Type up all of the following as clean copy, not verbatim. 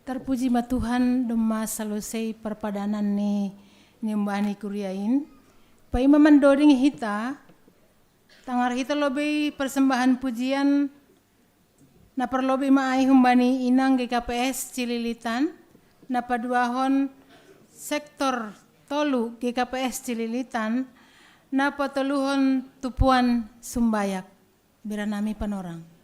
Terpuji ma Tuhan doma selesai perpadanan ni mbani kuriain. Pai mamandoding hita, tangar hita lobi persembahan pujian na perlobi maai humbani inang GKPS Cililitan, na paduahon sektor tolu GKPS Cililitan, na patoluhon tupuan Sumbayak, biranami panorang.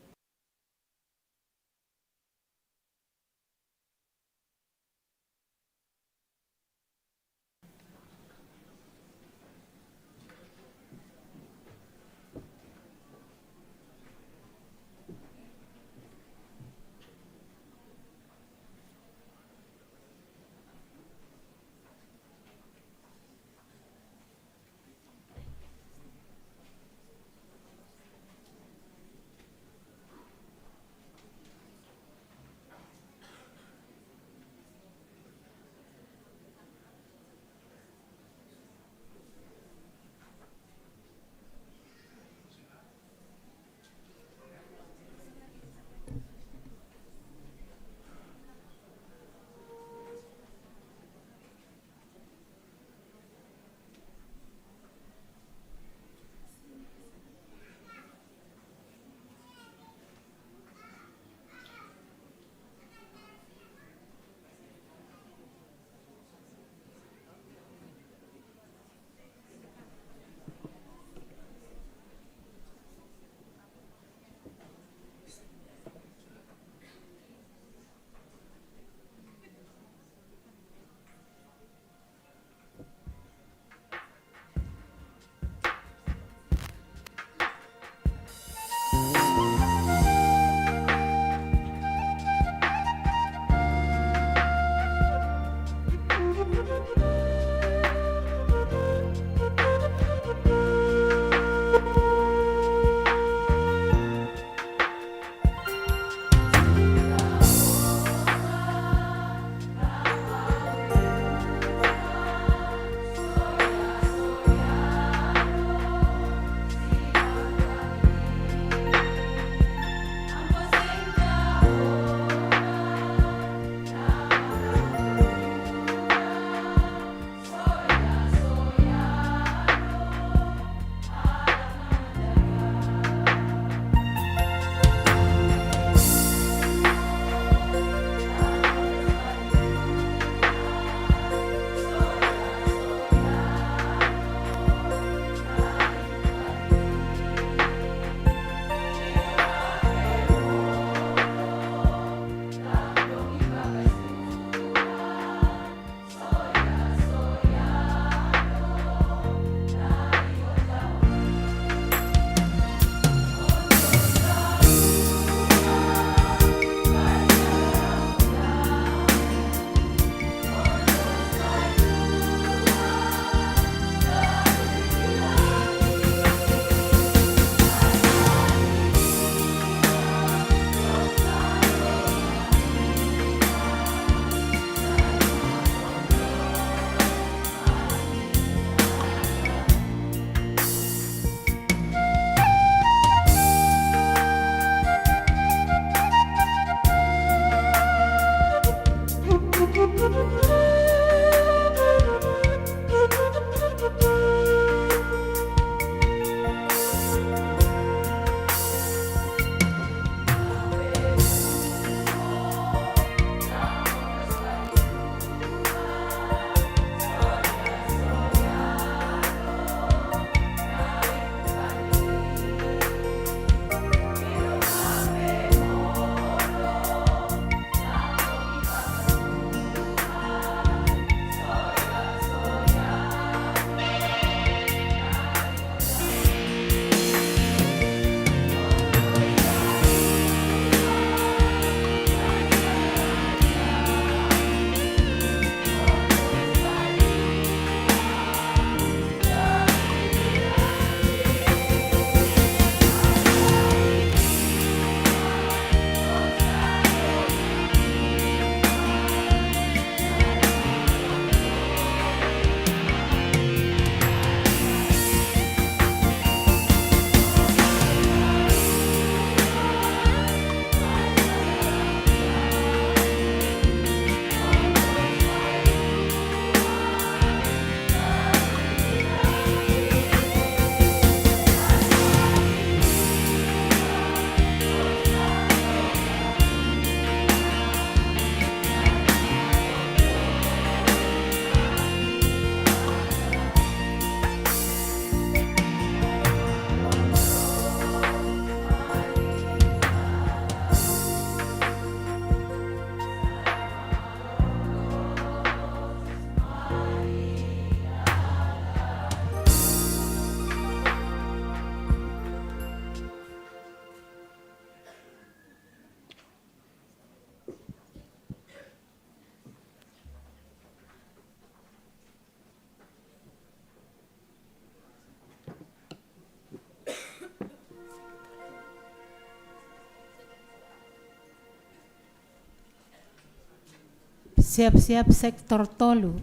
siap-siap sektor tolu.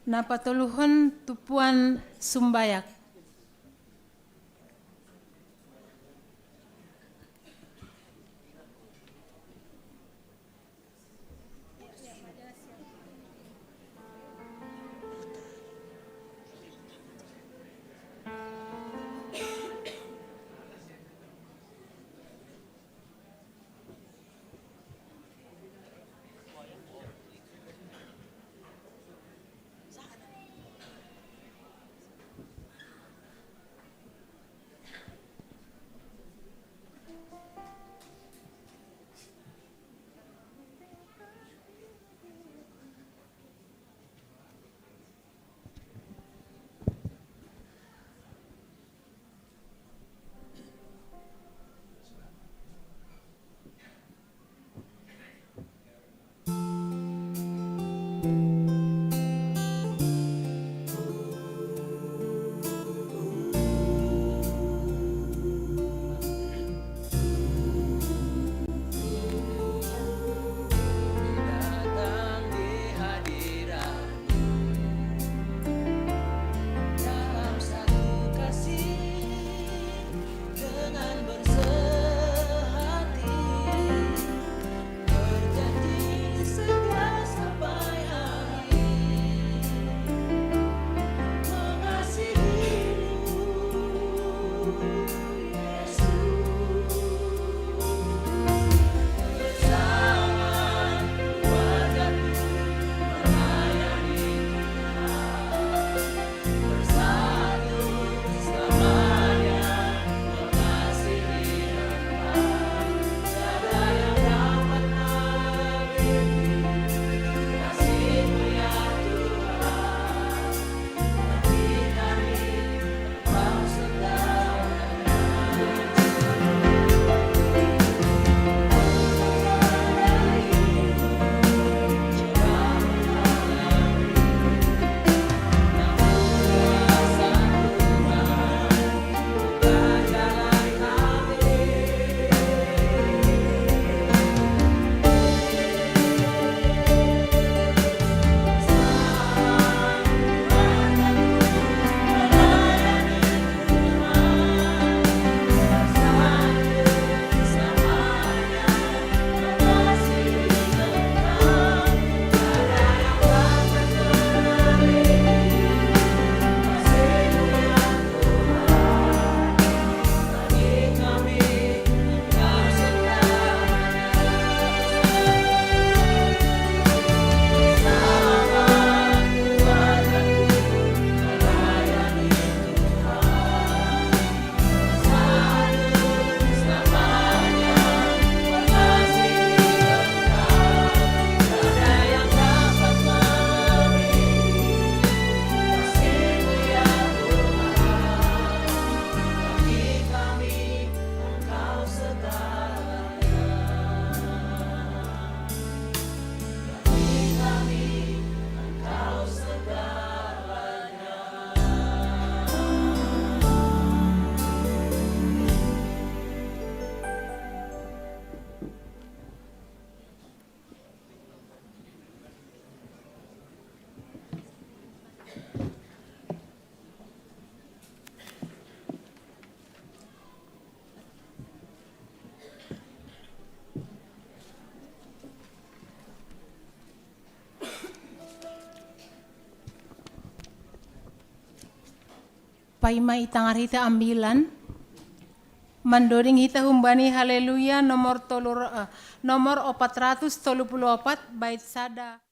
Napatuluhon tupuan sumbayak. Paima itangar hita ambilan mandoring hita humbani haleluya nomor 434 bait sada.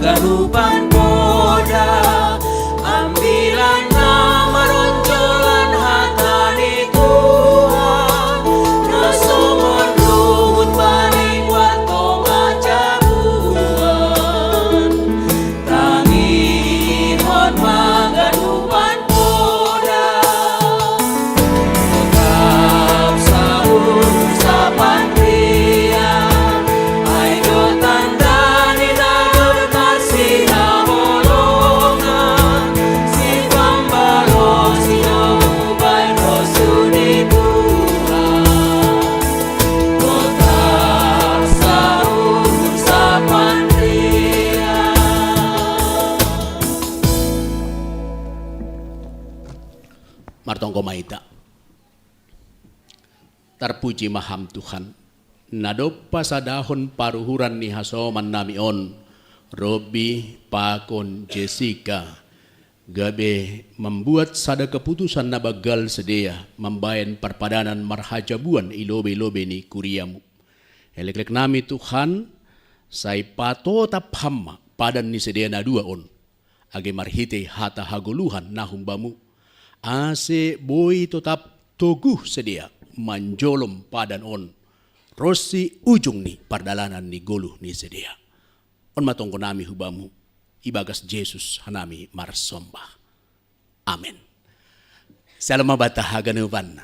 Galupan poda ambilan nama roncolan hatani Tuhan. matong komaita. Terpuji maham Tuhan. Nadopa sa dahon paruhuran ni hasoman nami on. Robi, Pakon, Jessica. Gabe membuat sada keputusan na bagal sedia. Membayan perpadanan marhajabuan ilobe-lobe ni kuriamu. Elek-lek nami Tuhan. Say pato taphama padan ni sedia na dua on. Age marhite hata haguluhan na humbamu. Ase boy tetap toguh sedia. Manjolom padan on. Rosi ujung ni pardalanan ni goluh ni sedia. On matongko nami hubamu. Ibagas Jesus hanami marsombah. Amen. Salam mabata haganupan.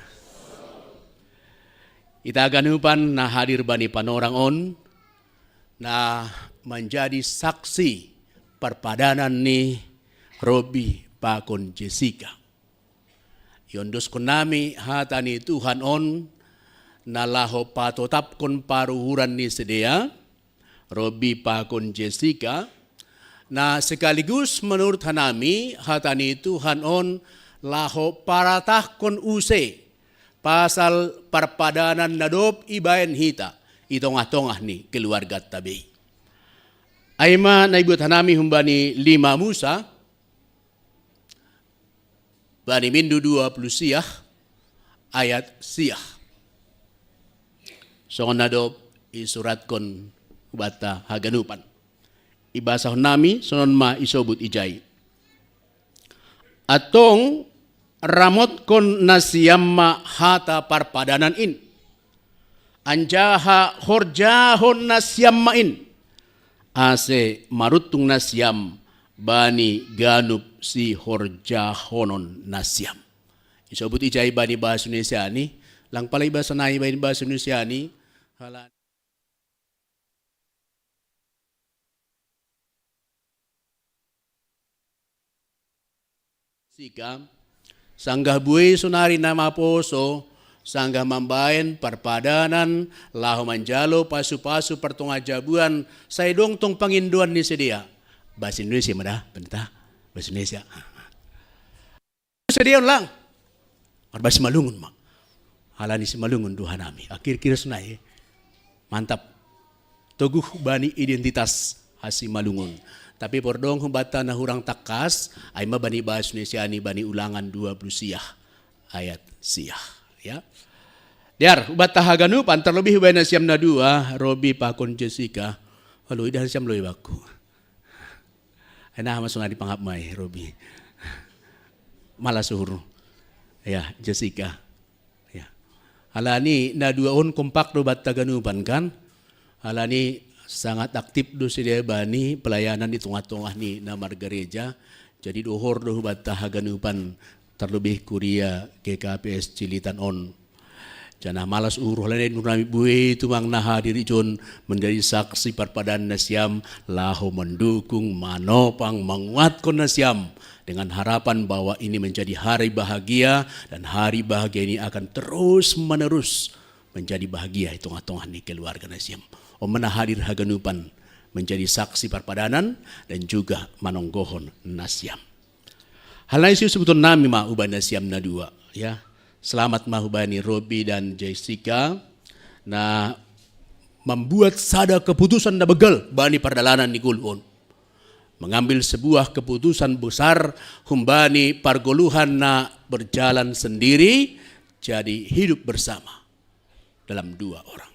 Ita haganupan na hadir bani panorang on. Na menjadi saksi perpadanan ni Robi, Pakon, Jessica. Yondos konami hatani Tuhan on nalaho patotap kon paruhuran ni sedia Robi, Pakon, Jessica na sekaligus menurut hanami hatani Tuhan on laho paratah kon use pasal perpadanan nadop ibayan hita itong-atongah ni keluarga tabi. Aima naibut hanami humbani 5 Musa bani mindu 20 siah ayat siah. So nadop isurat kon bata haganupan. Ibasah nami sonon ma isobut ijai. Atong ramot kon nasiyamma hata parpadanan in. Anjaha horjahon nasyammain. Ase marutung nasyam bani ganup si horjahonon nasyam. Isobut ijai bani bahasa Indonesia ni. Lang palay bahasa nai bani bahasa Indonesia ni. Halan. Sika. Sanggah buhay sunari nama poso. Sanggah mambayan perpadanan. Lahu manjalo pasu-pasu pertungajabuan. Saya dong tong panginduan ni sedia. Bahasa Indonesia mana? Bentar. Bahasa Indonesia. Sedia lang. Bahasa Malungun mak. Halani si Malungun Tuhan nami. Akhir-akhir sunai. Mantap. Teguh bani identitas hasi Malungun. Tapi pordong humbata na hurang takas. Ay mabani bahasa Indonesia ni bani ulangan 20 siah. Ayat siah. Ya. Diar, humbata haganupan terlebih hubay na siyam na dua. Robi, Pakon, Jessica. Halo, idahan siyam loy baku. Ay nahamasong nga di panghapmay, Robi. Malasuhur. Ya, Jessica. Ya. Halani na duaon kompak do bat taganupan kan. Halani sangat aktif do si bani pelayanan di tengah-tengah ni na margareja. Jadi dohor do bat haganupan terlebih kuria KKPS Cilitan on. Janah malas uruh lain nami buih itu mang nah diri John menjadi saksi perpadan nasyam lahu mendukung manopang menguatkan nasyam dengan harapan bahwa ini menjadi hari bahagia dan hari bahagia ini akan terus menerus menjadi bahagia itu tengah-tengah ni keluarga nasyam. Omana hadir haganupan menjadi saksi perpadanan dan juga manonggohon nasyam. Hal lain sebetulnya nami ma uban nasyam na dua ya. Selamat mahubani Robi dan Jessica na membuat sada keputusan na begal bani perdalanan ni gulun. Mengambil sebuah keputusan besar humbani pargoluhan na berjalan sendiri jadi hidup bersama dalam 2 orang.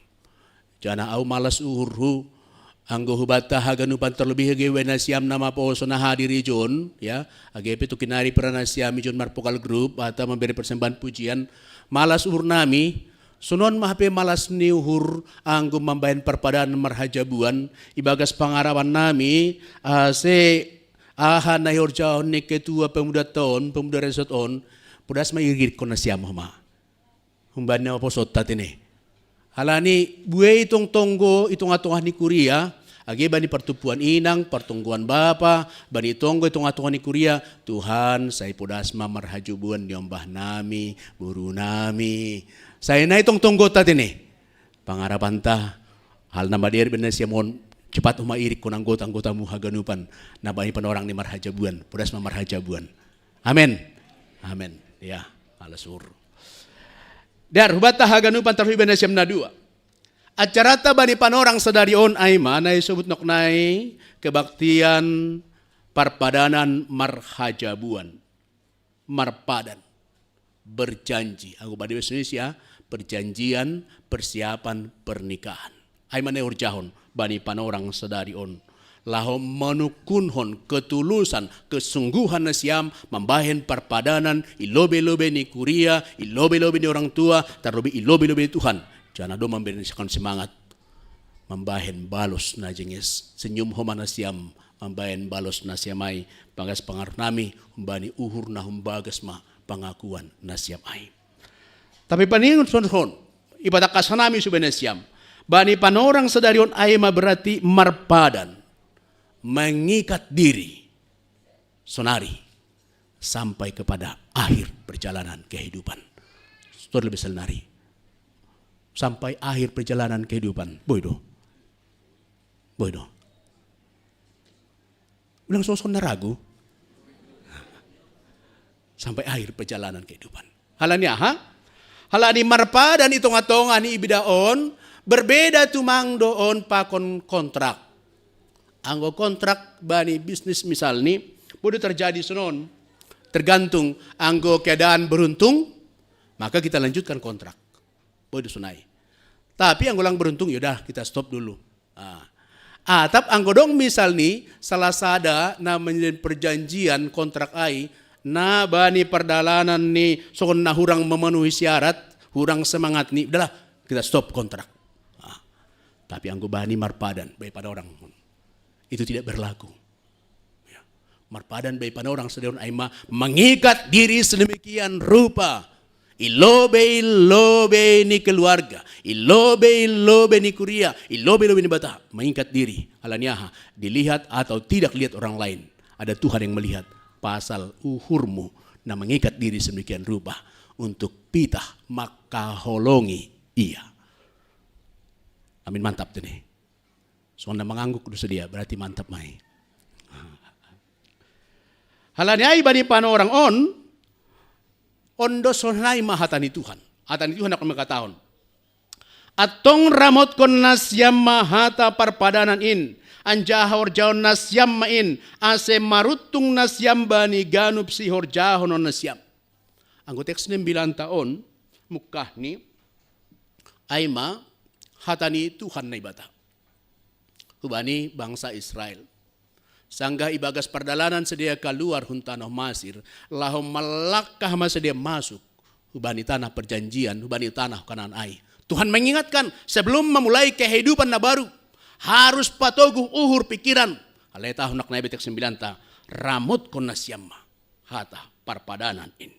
Jana au malas uhurhu anggo hubata haganupan terlebih age wenasiam nama poso na hadiri John ya age pitu kinari pranasiam John Marpokal Group atau memberi persembahan pujian malas uhur nami sunon mahape malas ni uhur anggo membayan perpadaan marhajabuan ibagas pangarawan nami se aha na horjaon ni ketua pemuda resort on pudas maigir konasiam hama humbani na poso tatine. Halani buwe itong tonggo itong atong ni Korea agi bani pertupuan inang pertungguan bapa bani tonggo itong atong ni Korea Tuhan saya pudasma marhajubuan diombah nami buru nami saya na itong tonggo tatini pangarapan ta hal nama dir bener siamon cepat umairik kun anggota-anggotamu haganupan na bani panorang ni marhajabuan pudasma marhajabuan amen amen ya halasur. Dar hubata haganupan tarhiban na siyam na dua. Acarata bani panorang sadarion ay manay subut noknay kebaktian parpadanan marhajabuan. Marpadan. Berjanji. Aku pada bahasa Indonesia, perjanjian persiapan pernikahan. Ay manay urjahon bani panorang sadarion. Lahom manukunhon ketulusan, kesungguhan na siyam, membahen parpadanan, ilobe-lobe ni kuria, ilobe-lobe ni orang tua, terlebih ilobe-lobe ni Tuhan. Jangan do memberikan semangat, membahen balos na jengis, senyum homa na siyam, membahen balos na siyamay, pangas pangar nami, humbani uhur na humbagas ma, pangakuan na siyamay. Tapi paningon sonhon, ibadah kasanami subay na siyam, bani panorang sadarion ay berarti marpadan. Mengikat diri sonari sampai kepada akhir perjalanan kehidupan. Sudah lebih senari sampai akhir perjalanan kehidupan. Boydo, ulang sosok naragu sampai akhir perjalanan kehidupan. Halanya halani marpa dan itung-atongan ni ibidaon berbeda tumang doon pakon kontrak. Anggo kontrak bani bisnis misal ni boleh terjadi senon tergantung anggo keadaan beruntung maka kita lanjutkan kontrak boleh sunai tapi anggo lang beruntung yaudah kita stop dulu tapi anggo dong misal ni salah sada na menjadi perjanjian kontrak ai na bani perdalanan ni sokon na hurang memenuhi syarat hurang semangat ni udahlah kita stop kontrak tapi anggo bani marpadan baik pada orang itu tidak berlaku. Ya. Marpadan bayi panorang sedang aima mengikat diri sedemikian rupa. Ilobe ni keluarga, ilobe ni kuria, ilobe ni bata. Mengikat diri. Alaniaha dilihat atau tidak lihat orang lain. Ada Tuhan yang melihat pasal uhurmu na mengikat diri sedemikian rupa untuk pitah maka holongi ia. Amin mantap ini. Soalnya mengangguk dosa dia berarti mantap mai. Halanya ibadi panorang on dosonai mahatani Tuhan. Hatani Tuhan akan mengatakan. Atong ramot kon nasyam mahata parpadanan in. Anjahor jaon nasyam main. Ase marutung nasyam bani ganup sihor jahon on nasyam. Anggota teks 9 tahun mukah ni aima hatani Tuhan na ibata. Hubani bangsa Israel. Sangga ibagas perdalanan sedia keluar hun tanah Masir. Lahom malakah sedia masuk. Hubani tanah perjanjian, hubani tanah Kanaan ai. Tuhan mengingatkan sebelum memulai kehidupan na baru. Harus patoguh uhur pikiran. Alay tahun nak naibet 9 ta. Ramot kon nasyamma. Hata parpadanan in.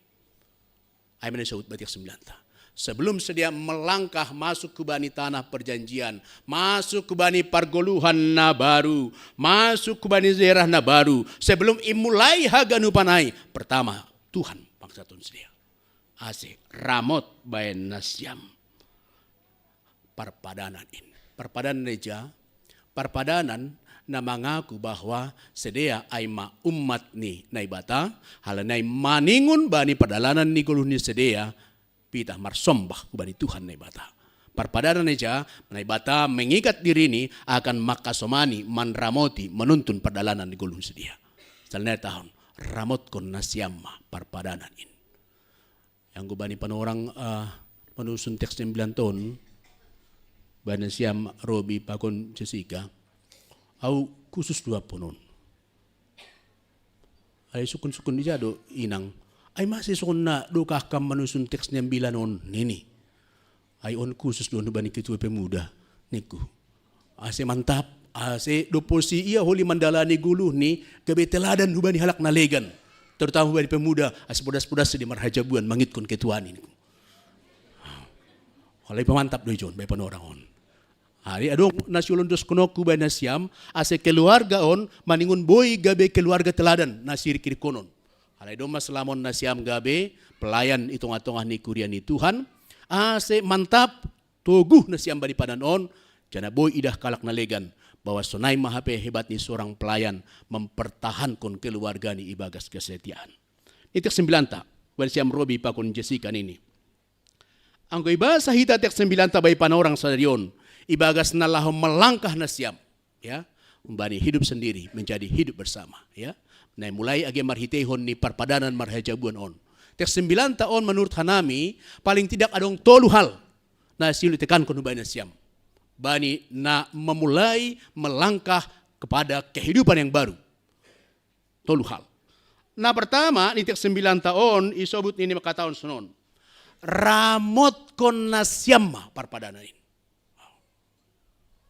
Ay menisahut batik 9 ta. Sebelum sedia melangkah masuk ke bani tanah perjanjian, masuk ke bani pargoluhan na baru, masuk ke bani daerah na baru, sebelum imulai haganu panai, pertama Tuhan bangsa tun sedia. Ase ramot bayan nasyam parpadanan in. Parpadanan reja, parpadanan na mengaku bahwa sedia aima umat ni naibata, halanay maningun bani perdalanan ni guluh ni sedia, pitah marsombah kubani Tuhan naibata. Parpadanan neja naibata mengikat diri ini akan makasomani manramoti menuntun perdalanan di gulung sedia. Salnya tahun ramot kon nasyamma parpadanan in. Yang kubani panorang menusun teks 9 tahun bani siam Robi pakon Jessica au khusus 2 ponon. Ay sukun-sukun dijado inang ay masih sukun na dukah kam manusun teks 9 on nini. Ay on khusus doon bani ketua pemuda niku. Ase mantap, ase doposi iya holi mandala ni guluh ni gabe teladan hubani halak nalegan. Terutama hubani pemuda ase podas-podas di marhajabuan mangitkon ketuan niku. Halai pemantap do ijon bay panorang on. Hari adong nasyulon dos konoku bay nasyam ase keluarga on maningun boy gabe keluarga teladan nasir kiri konon. Halai doma selamon nasyam gabe pelayan itung-atongah ni kurian ni Tuhan. Ase mantap toguh nasyam bani padanon jana boy idah kalak nalegan bahwa sonai mahape hebat ni seorang pelayan mempertahankan keluarga ni ibagas kesetiaan. Itu 9 ta. Wan siam Robi pakun Jessica ini. Anggo ibasa hita tek 9 tabay panorang sa riyon. Ibagas na lahom melangkah na siam. Ya, umbani hidup sendiri menjadi hidup bersama. Ya, nah mulai age marhitehon ni parpadanan marhajabuan on. Tek 9 taon menurut hanami paling tidak adong tolu hal na silu tekan kon ubay na siam. Bani na memulai melangkah kepada kehidupan yang baru. Tolu hal. Nah pertama ni tek 9 taon isobut ini maka tahun sunon. Ramot kon nasyamma parpadanan.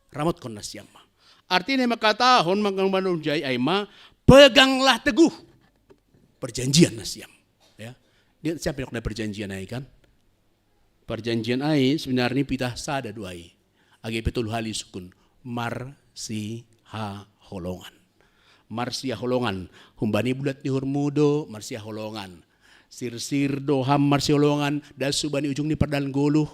Ramot kon nasyamma. Artinya maka tahun mangkang jai aima peganglah teguh perjanjian nasyam. Ya. Dia siapa yang kena perjanjian ai kan? Perjanjian ai sebenarnya pitah sada duai. Agi betul hali sukun marsiha holongan. Marsiha holongan humbani bulat ni hurmudo marsiha holongan. Sir doham marsiha holongan dasu bani ujung ni perdalan goluh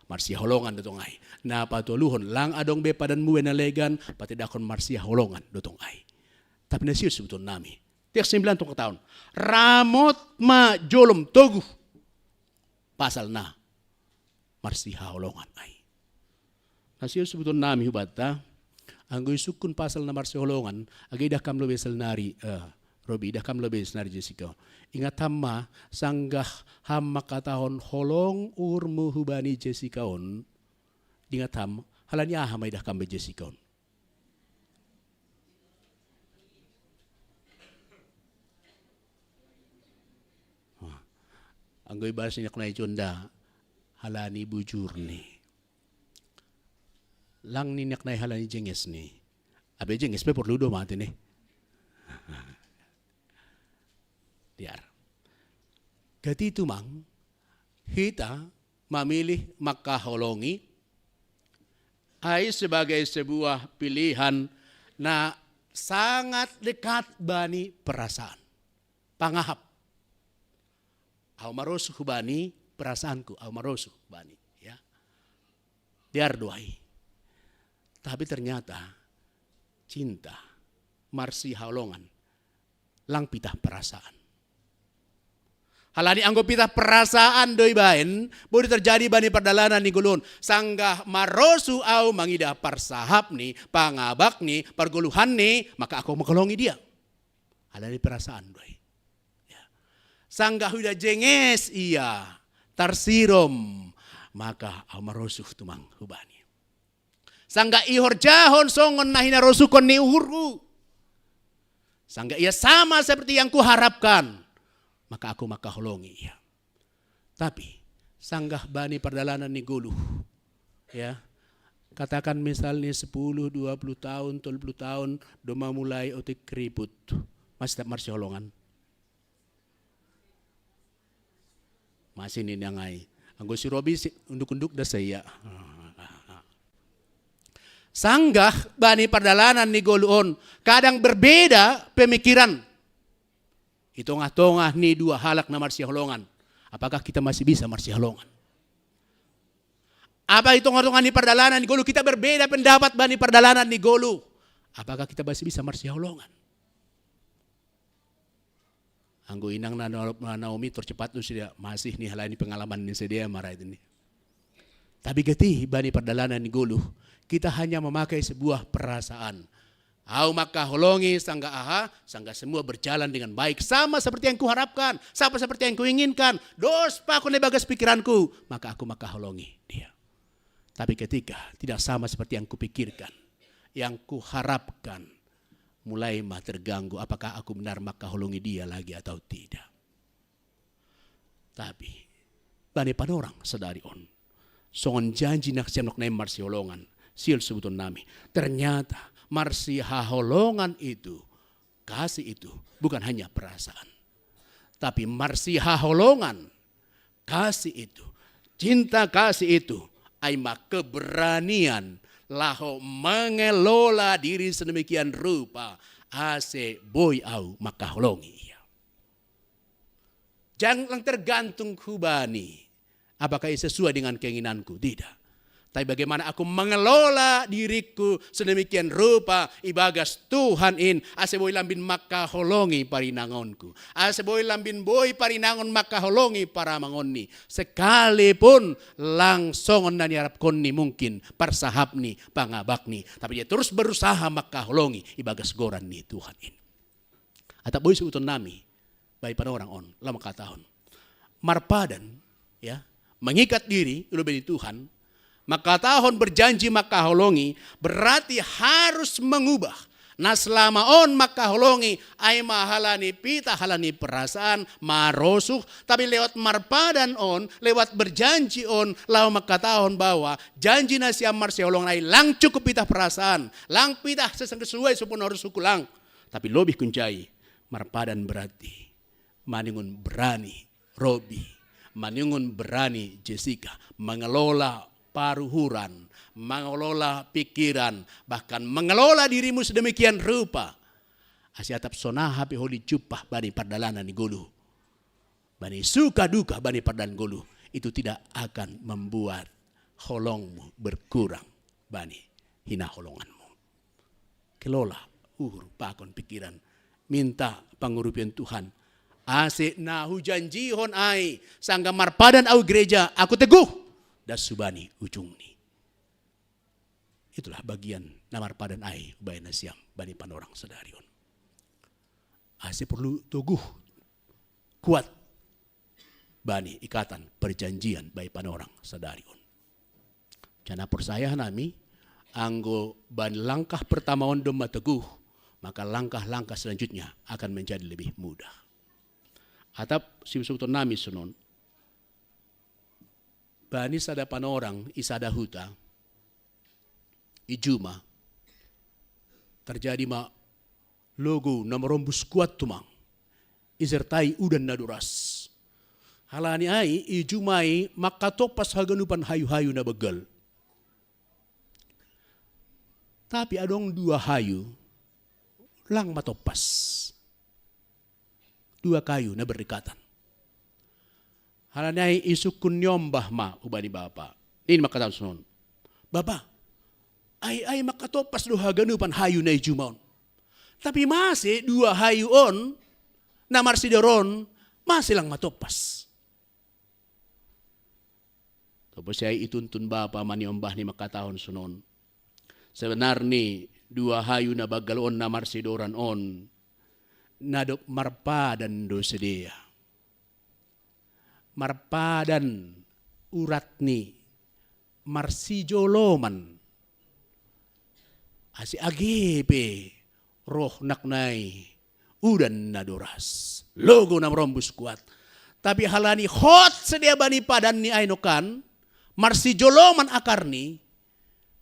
marsiha holongan dotong ai. Na patuluhon lang adong be padan muwe na legan pati dakon marsiha holongan dotong ai. Tapi nasir sebetulnya nami. Tiap 9 tahun. Ramot ma jolom togu pasal na marsiha holongan ai. Nasir sebetulnya nami hubata anggoy sukun pasal na marsiha holongan agay dakam lobe nari Robi dakam lobe nari Jessica. Ingat hamma sanggah hamma katahon holong urmu hubani Jessica on. Ingat ham halani hamay dakam be Jessica on. Anggoy bahas niya kunay chonda halani bujur ni. Lang niyak na halani jenges ni. Abe jenges pe porludo mati ni. Diar. Gati tumang kita memilih makaholongi ay sebagai sebuah pilihan na sangat dekat bani perasaan. Pangahap. Au marosuh bani perasaanku, au marosuh bani, ya. Diar doai. Tapi ternyata cinta marsiha holongan lang pitah perasaan. Halani anggo pitah perasaan doi baen, boleh terjadi bani perdalanan ni gulun. Sanggah marosu au mangidah parsahap ni, pangabak ni, perguluhan ni, maka aku mengkolongi dia. Halani perasaan doi. Ya. Sanggah huda jenges iya, tarsirom, maka au marosu tumang hubani. Sanggah ihor jahon songon nahina rosukon ni uhuru. Sanggah ia sama seperti yang kuharapkan. Maka aku makaholongi ia. Tapi sanggah bani perdalanan ni guluh. Ya. Katakan misalnya 10, 20 tahun, 30 tahun doma mulai otik keriput. Masih tak marsi holongan. Masih ini nangai. Anggo si Robi unduk-unduk dah saya. Sanggah bani perdalanan ni guluon kadang berbeda pemikiran. Itongah-tongah ni dua halak na marsiha holongan. Apakah kita masih bisa marsiha holongan? Apa itongah-tongah ni perdalanan ni golu kita berbeda pendapat bani perdalanan ni golu. Apakah kita masih bisa marsiha holongan? Anggo inang na Naomi tercepat tu sudah masih ni halani pengalaman ni sedia marah itu ni. Tapi gati bani perdalanan ni golu kita hanya memakai sebuah perasaan. Au maka holongi sangga aha, sangga semua berjalan dengan baik sama seperti yang kuharapkan, sama seperti yang kuinginkan. Dos pa kune bagas pikiranku, maka aku maka holongi dia. Tapi ketika tidak sama seperti yang kupikirkan, yang kuharapkan, mulai mah terganggu apakah aku benar maka holongi dia lagi atau tidak. Tapi bani panorang sedari on. Songon janji nak siam nak naim marsi holongan, sil sebutun nami. Ternyata marsiha holongan itu, kasih itu bukan hanya perasaan. Tapi marsiha holongan, kasih itu, cinta kasih itu, aima keberanian laho mengelola diri sedemikian rupa, ase boy au maka holongi. Jangan tergantung hubani, apakah sesuai dengan keinginanku, tidak. Tapi bagaimana aku mengelola diriku sedemikian rupa ibagas Tuhan in. Ase boy lambin makaholongi parinangonku. Ase boy lambin boy parinangon makaholongi para mangonni. Sekalipun langsongon na niarap konni mungkin parsahap ni pangabak ni. Tapi dia terus berusaha makaholongi ibagas goran ni Tuhan in. Atap boy suuton nami. Baik pada orang on. Lama katahon. Marpadan. Ya. Mengikat diri. Udah beri Tuhan. Maka tahun berjanji makaholongi berarti harus mengubah. Nah selama on makaholongi ay mahalani pita halani perasaan marosuh. Tapi lewat marpadan on, lewat berjanji on, lau maka tahun bahwa janji na siam marsiholong ay lang cukup pita perasaan. Lang pita sesuai supun harus suku lang. Tapi lebih kunjai marpadan berarti maningun berani Robi, maningun berani Jessica mengelola paruhuran, mengelola pikiran, bahkan mengelola dirimu sedemikian rupa. Asiatap sonaha piholi cupah bani pardalanan ni gulu. Bani suka duka bani pardalan gulu. Itu tidak akan membuat holongmu berkurang bani hina holonganmu. Kelola pakon pikiran. Minta pangurupian Tuhan. Ase na hujanjihon ai. Sangga marpadan au gereja. Aku teguh. Das subani ujung ni. Itulah bagian namar padan ai ubay na siam bani panorang sadarion. Ase perlu teguh kuat bani ikatan perjanjian bay panorang sadarion. Jana persaya nami anggo bani langkah pertama ondom mateguh, maka langkah-langkah selanjutnya akan menjadi lebih mudah. Atap simsuton nami sunon. Bani sada panorang isada huta ijuma terjadi ma logo namerombus kuat tumang isertai udan naduras halani ai ijumai makatopas haganupan hayu-hayu na begal tapi adong dua hayu lang matopas dua kayu na berdekatan. Halanay isukun nyombah ma ubani bapa. Ini makataon sunon. Bapa, ay makatopas do haganupan hayu na ijumaon. Tapi masih dua hayu on na marsidoron masih lang matopas. Tapos siya ituntun bapa maniombah ni makataon sunon. Sebenarnya dua hayu na bagalon na marsidoran on nadok marpadan do sedia. Marpadan urat ni marsijoloman asi agepe roh naknay udan nadoras logo na rombus kuat tapi halani hot sedia bani padan ni ainokan marsijoloman akar ni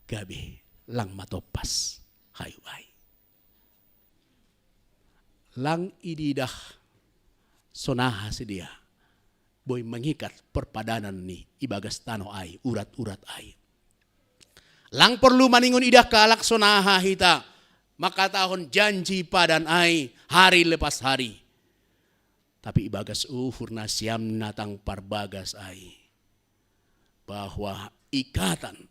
gabi lang matopas hayu ay lang ididah sonaha sedia boy mengikat perpadanan ni ibagas tano ay urat-urat ay. Lang perlu maningon idah kalak sonaha hita makatahon janji padan ay hari lepas hari. Tapi ibagas uhur na siam natang parbagas ay bahwa ikatan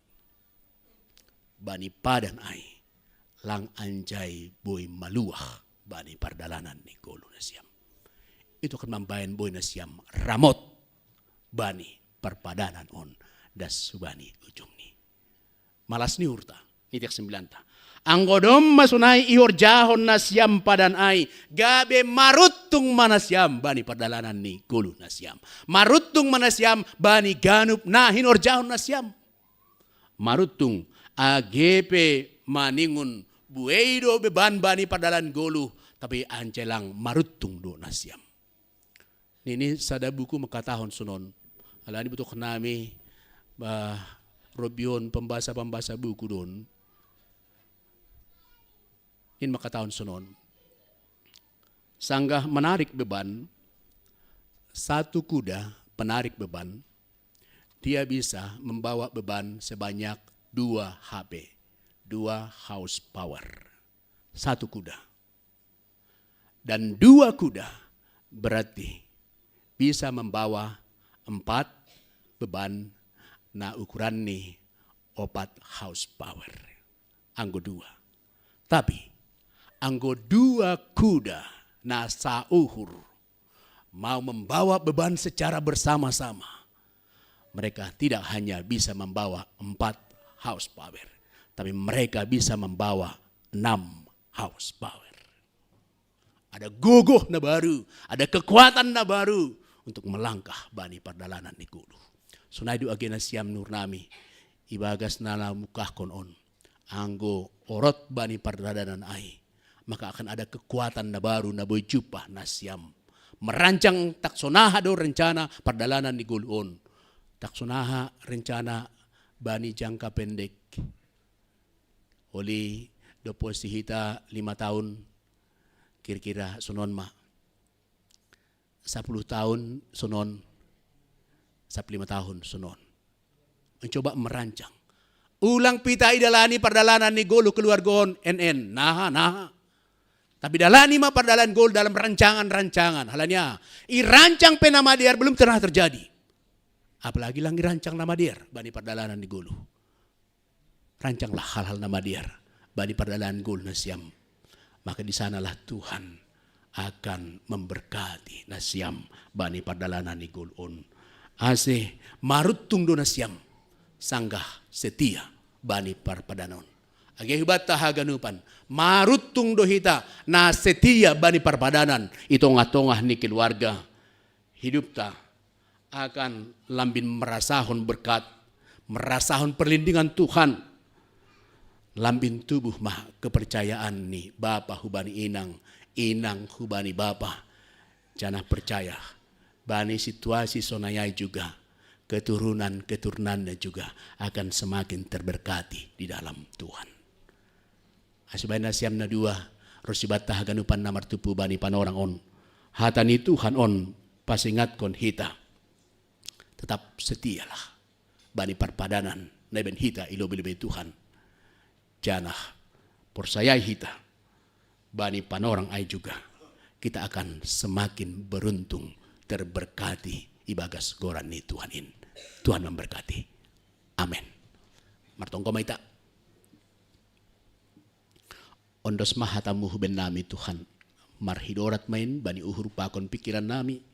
bani padan ay lang anjay boy maluah bani pardalanan ni kolo na siam. Itu akan membayan boy na siam ramot bani perpadanan on das subani ujung ni. Malas ni urta, nitik 9. Anggodom masunay ihorjahon na siam padan ay gabe marutung manasyam bani perdalanan ni kulu na siam. Marutung manasyam bani ganup na hinorjahon na siam. Marutung agepe maningun bueido beban bani perdalan golu tapi ancelang marutung do na siam. Ini sada buku makatahon sunon. Alani butuh kenami Robion pembasa-pembasa buku don. Ini makatahon sunon. Sanggah menarik beban. Satu kuda penarik beban. Dia bisa membawa beban sebanyak 2 HP. 2 horsepower. Satu kuda. Dan 2 kuda berarti bisa membawa 4 beban na ukuran ni opat house power. Anggo dua. Tapi anggo dua kuda na sauhur mau membawa beban secara bersama-sama. Mereka tidak hanya bisa membawa 4 house power, tapi mereka bisa membawa 6 house power. Ada gogoh na baru, ada kekuatan na baru untuk melangkah bani pardalanan ni gulu. Sunaidu agena siam nur nami, ibagas nala mukah konon, anggo orot bani pardalanan ai, maka akan ada kekuatan na baru na boy jupah na siam. Merancang taksonaha do rencana pardalanan ni gulun. Taksonaha rencana bani jangka pendek. Oli do posihita 5 tahun kira-kira sunon ma. 10 tahun sunon. 15 tahun sunon. Mencoba merancang. Ulang pita idalani pardalanan ni gulu keluargon NN. Naha. Tapi dalani ma pardalan gol dalam rancangan-rancangan. Halanya, irancang penama dia belum pernah terjadi. Apalagi lang irancang nama dia, bani pardalanan di golu. Rancanglah hal-hal nama dia, bani pardalanan gol na siam. Maka di sanalah Tuhan akan memberkati na siam, bani pardalanan di golon. Ase marutung do na siam, sanggah setia, bani parpadanon. Age hubat tahaganupan, marutung dohita na setia bani parpadanan ito nga ni keluarga. Hidup ta akan lambin merasahon berkat, merasahon perlindungan Tuhan. Lambin tubuh mah kepercayaan ni Bapa hubani inang, inang hubani Bapa. Jangan percaya, bani situasi sonayai juga, keturunannya juga akan semakin terberkati di dalam Tuhan. Asibay na siyam na dua, rosibat tahaganupan na martupu bani panorang on. Hata ni Tuhan on, pasingat kon hita. Tetap setialah, bani parpadanan, na iban hita ilobi-lobi Tuhan. Janah, porsayay hita, bani panorang ay juga. Kita akan semakin beruntung, terberkati, ibagas goran ni Tuhanin. Tuhan memberkati. Amin. Martong komaita. Ondos mahatamu huben nami Tuhan. Marhidorat main bani uhur pakon pikiran nami.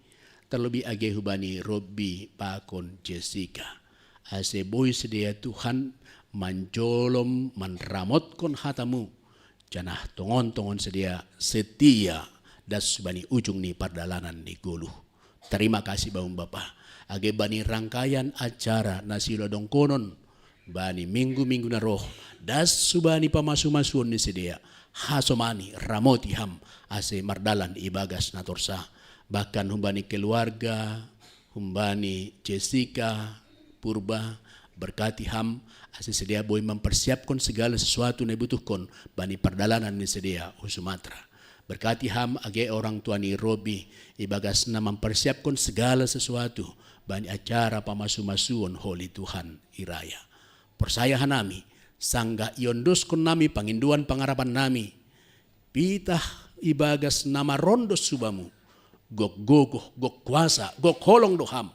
Terlebih age hubani Robby pakon Jessica. Ase boy sedia Tuhan manjolom manramotkon hatamu. Janah tongon-tongon sedia setia das bani ujung ni pardalanan ni gulu. Terima kasih baum Bapa. Age bani rangkaian acara nasilodong konon. Bani minggu-minggu na roh. Das subani pamasu-masuon ni sedia. Hasomani ramoti ham ase mardalan ibagas natorsa. Bahkan humbani keluarga, humbani Jessica, Purba, berkati ham ase sedia boy mempersiapkan segala sesuatu na butuhkon bani pardalanan ni sedia Sumatera. Berkati ham age orang tua ni Robby ibagas na mempersiapkan segala sesuatu bani acara pamasu-masuon Holy Tuhan Iraya. Persayahan nami sangga iondoskon nami panginduan pangarapan nami. Pitah ibagas nama rondos subamu. Gok gogoh, gok kuasa, gok holong doham.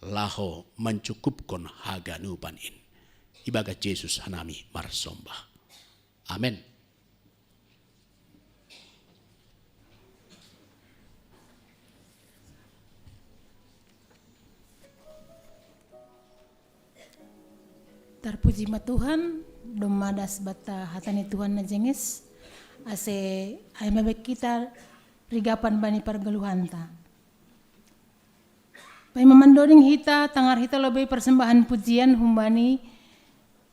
Laho mencukupkan haganupan in. Ibagat Yesus hanami marsombah. Amin. Terpuji ma Tuhan, domadas bata hatani Tuhan na jengis, ase ay mabek kita rigapan bani pargeluhanta. Pai mamandoding hita, tangar hita lobe persembahan pujian humbani,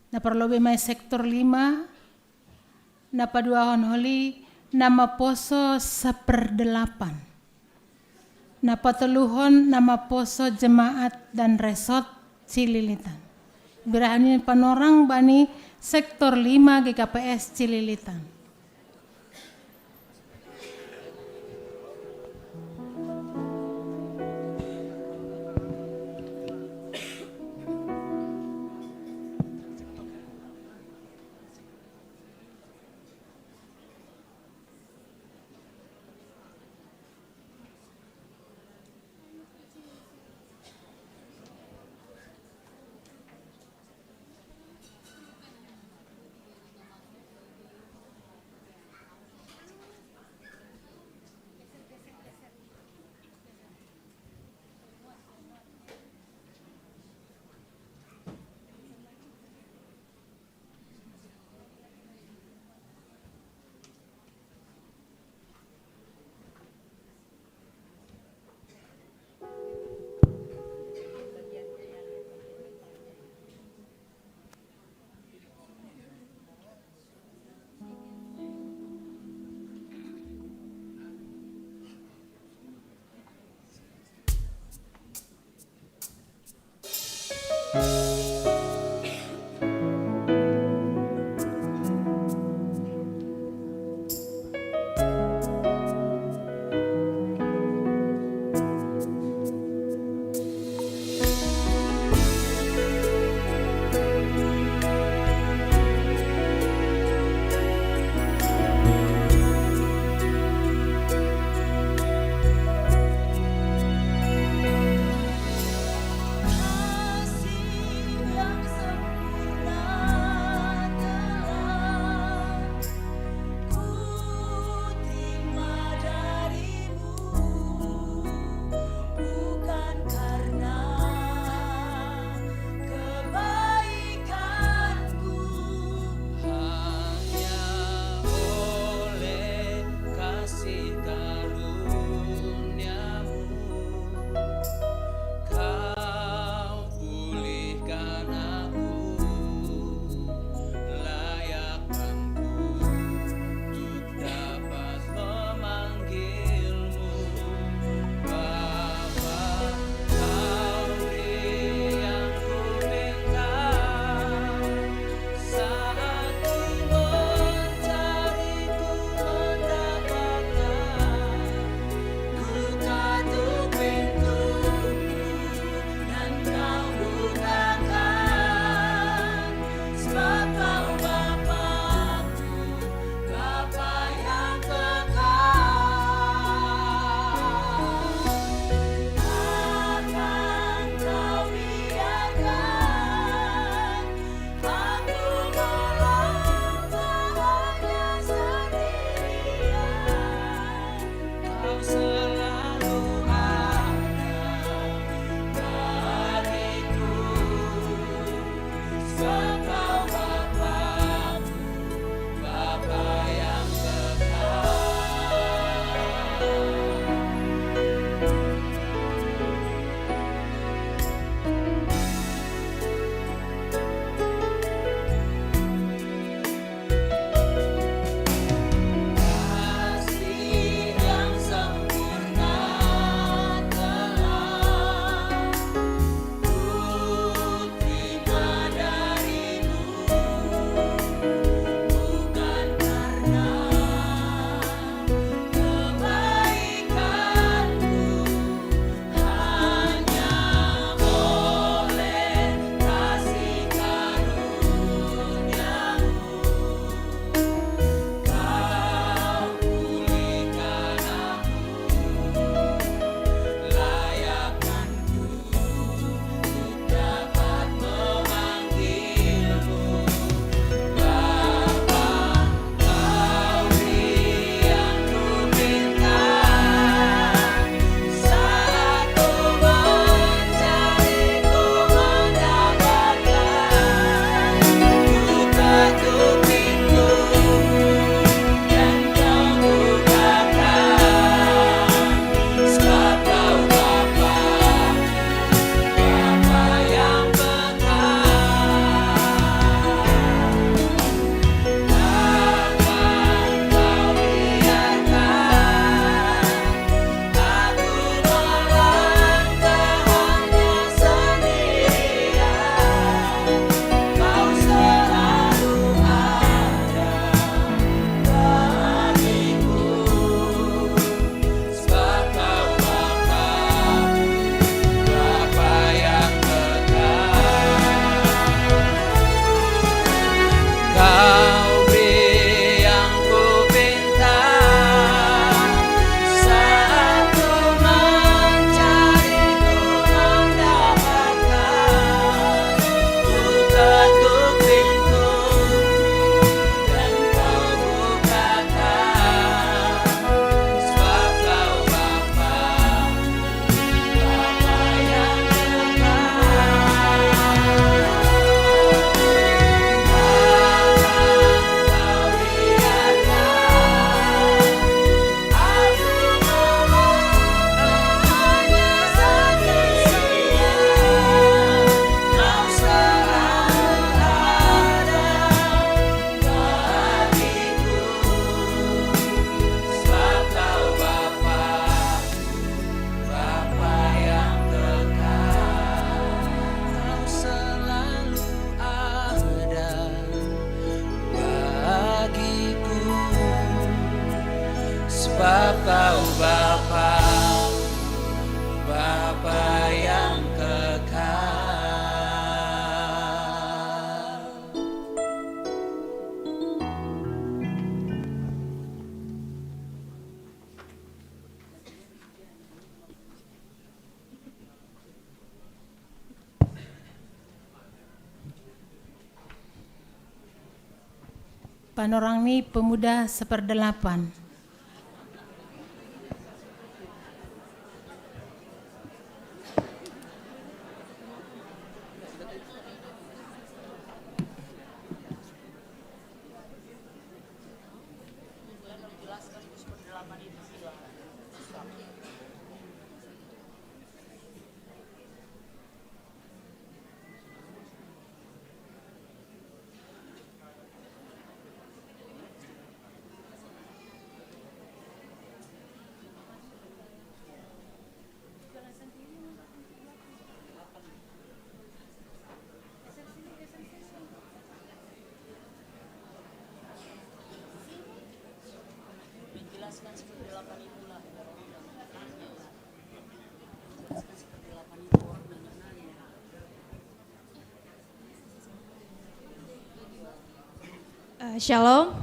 na parlobe may sektor 5, na paduahon holi, nama poso 1/8. Na pateluhon nama poso jemaat dan resort Cililitan. Berahanin panorang bani sektor 5 GKPS Cililitan. panorang ni pemuda seperdelapan. Shalom.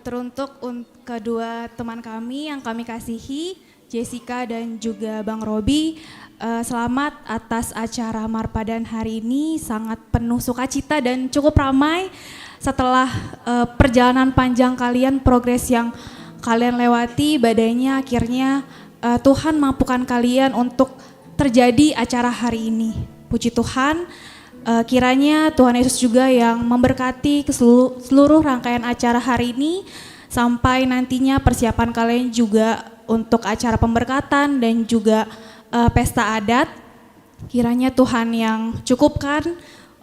Teruntuk kedua teman kami yang kami kasihi, Jessica dan juga Bang Robi, selamat atas acara Marpadan hari ini, sangat penuh sukacita dan cukup ramai. Setelah perjalanan panjang kalian, progres yang kalian lewati, badainya akhirnya Tuhan mampukan kalian untuk terjadi acara hari ini. Puji Tuhan. Kiranya Tuhan Yesus juga yang memberkati seluruh rangkaian acara hari ini sampai nantinya persiapan kalian juga untuk acara pemberkatan dan juga pesta adat. Kiranya Tuhan yang cukupkan,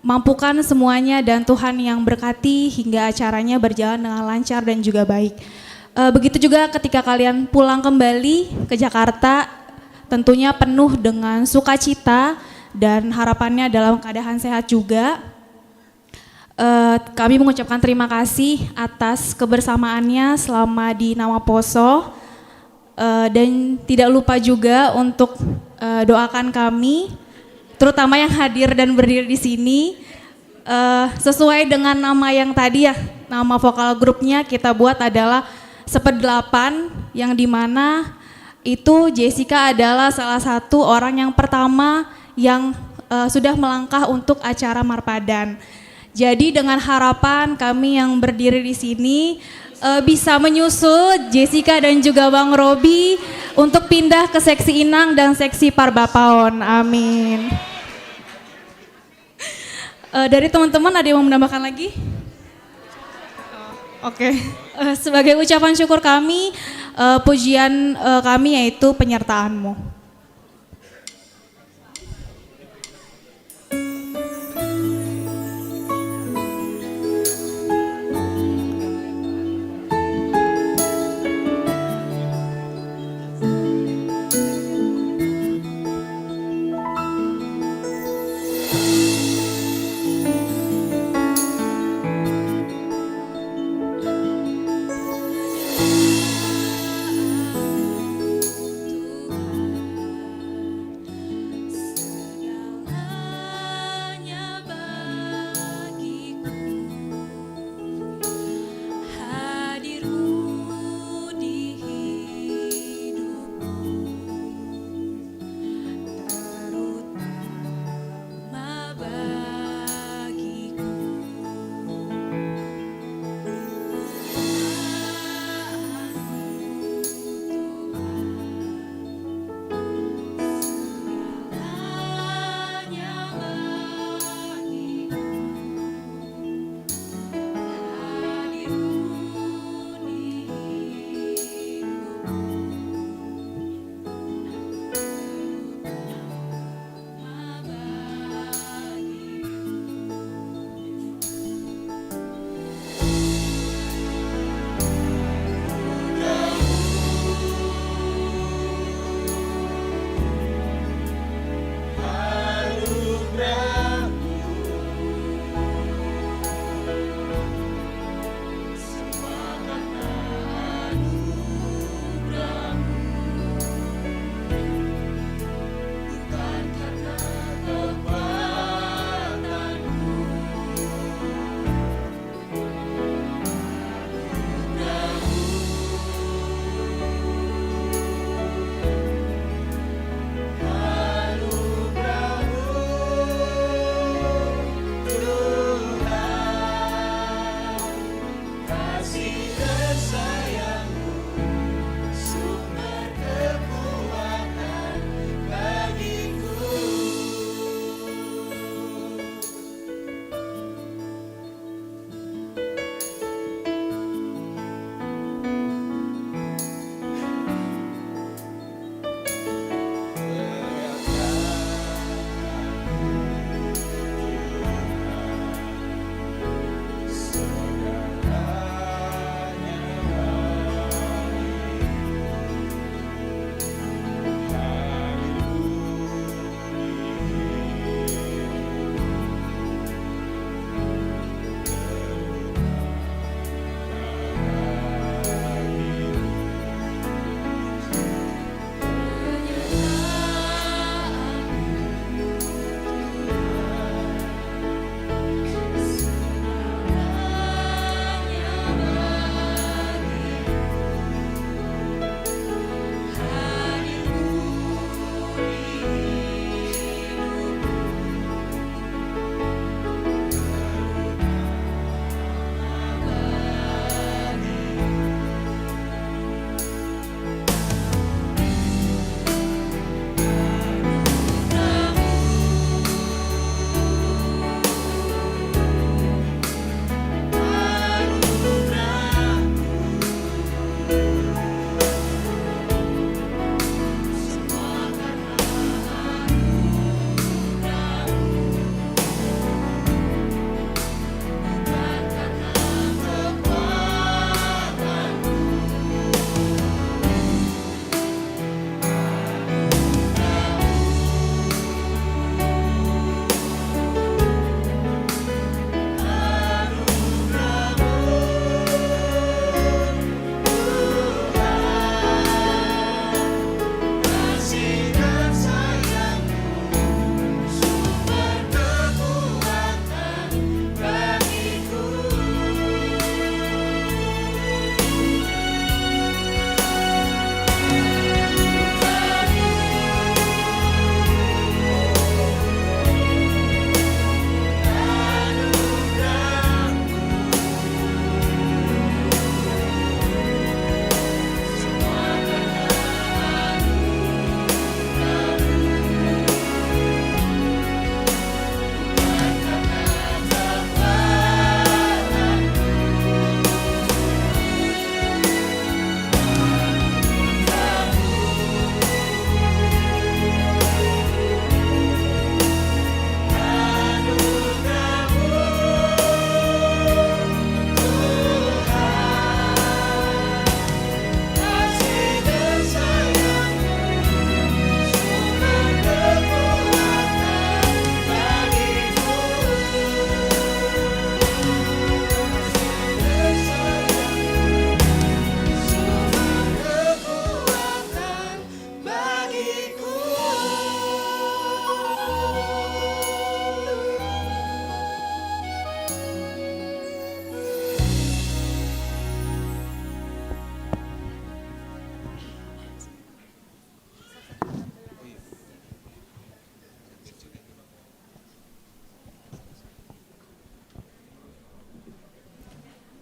mampukan semuanya dan Tuhan yang berkati hingga acaranya berjalan dengan lancar dan juga baik. Begitu juga ketika kalian pulang kembali ke Jakarta, tentunya penuh dengan sukacita dan harapannya dalam keadaan sehat juga. Kami mengucapkan terima kasih atas kebersamaannya selama di Nama Poso, dan tidak lupa juga untuk doakan kami, terutama yang hadir dan berdiri di sini, sesuai dengan nama yang tadi ya, nama vokal grupnya kita buat adalah Seperdelapan, yang dimana itu Jessica adalah salah satu orang yang pertama yang sudah melangkah untuk acara Marpadan. Jadi dengan harapan kami yang berdiri di sini bisa menyusul Jessica dan juga Bang Robi untuk pindah ke seksi Inang dan seksi Parbapaon. Amin. Dari teman-teman ada yang mau menambahkan lagi? Oke. Sebagai ucapan syukur kami, pujian kami yaitu penyertaan-Mu.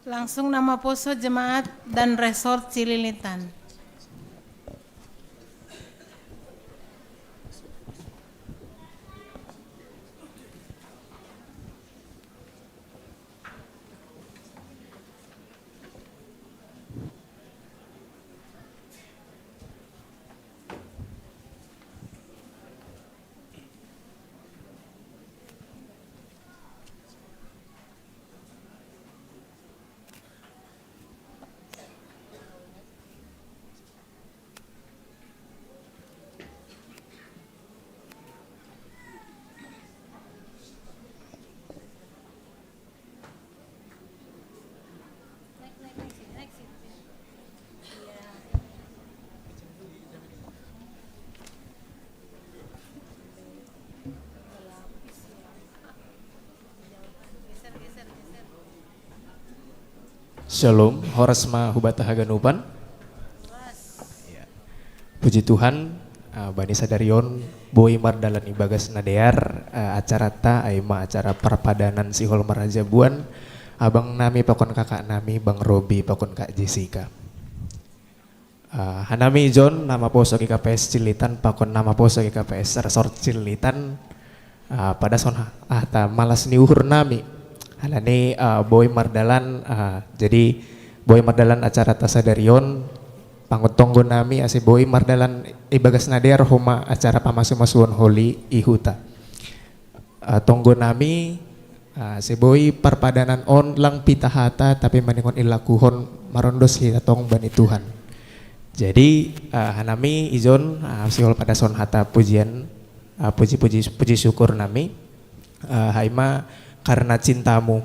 Langsung nama poso jemaat dan resort Cililitan. Shalom, Horasma Hubata Haganupan. Ya. Puji Tuhan, Bani Sadarion, Boy Mardalan Ibagas Nadear, acara ta aima acara perpadanan Sihol Maraja Buan, abang nami pakon kakak nami Bang Robi pakon kak Jessica. Hanami John, nama poso KPS Cilitan, pakon nama poso KPS Resort Cilitan, pada son ta malas niuhur nami. Halani Boy Mardalan, jadi Boy Mardalan acara tasadarion pangutonggo nami asi Boy Mardalan Ibagas Nadear homa acara pamasu-masuon holi ihuta. Tonggo nami si Boy perpadanan on lang pitahata tapi maningon ilakuhon marondos hitatong bani Tuhan. Jadi hanami izon sihol pada son hata pujian puji syukur nami haima karena cintamu.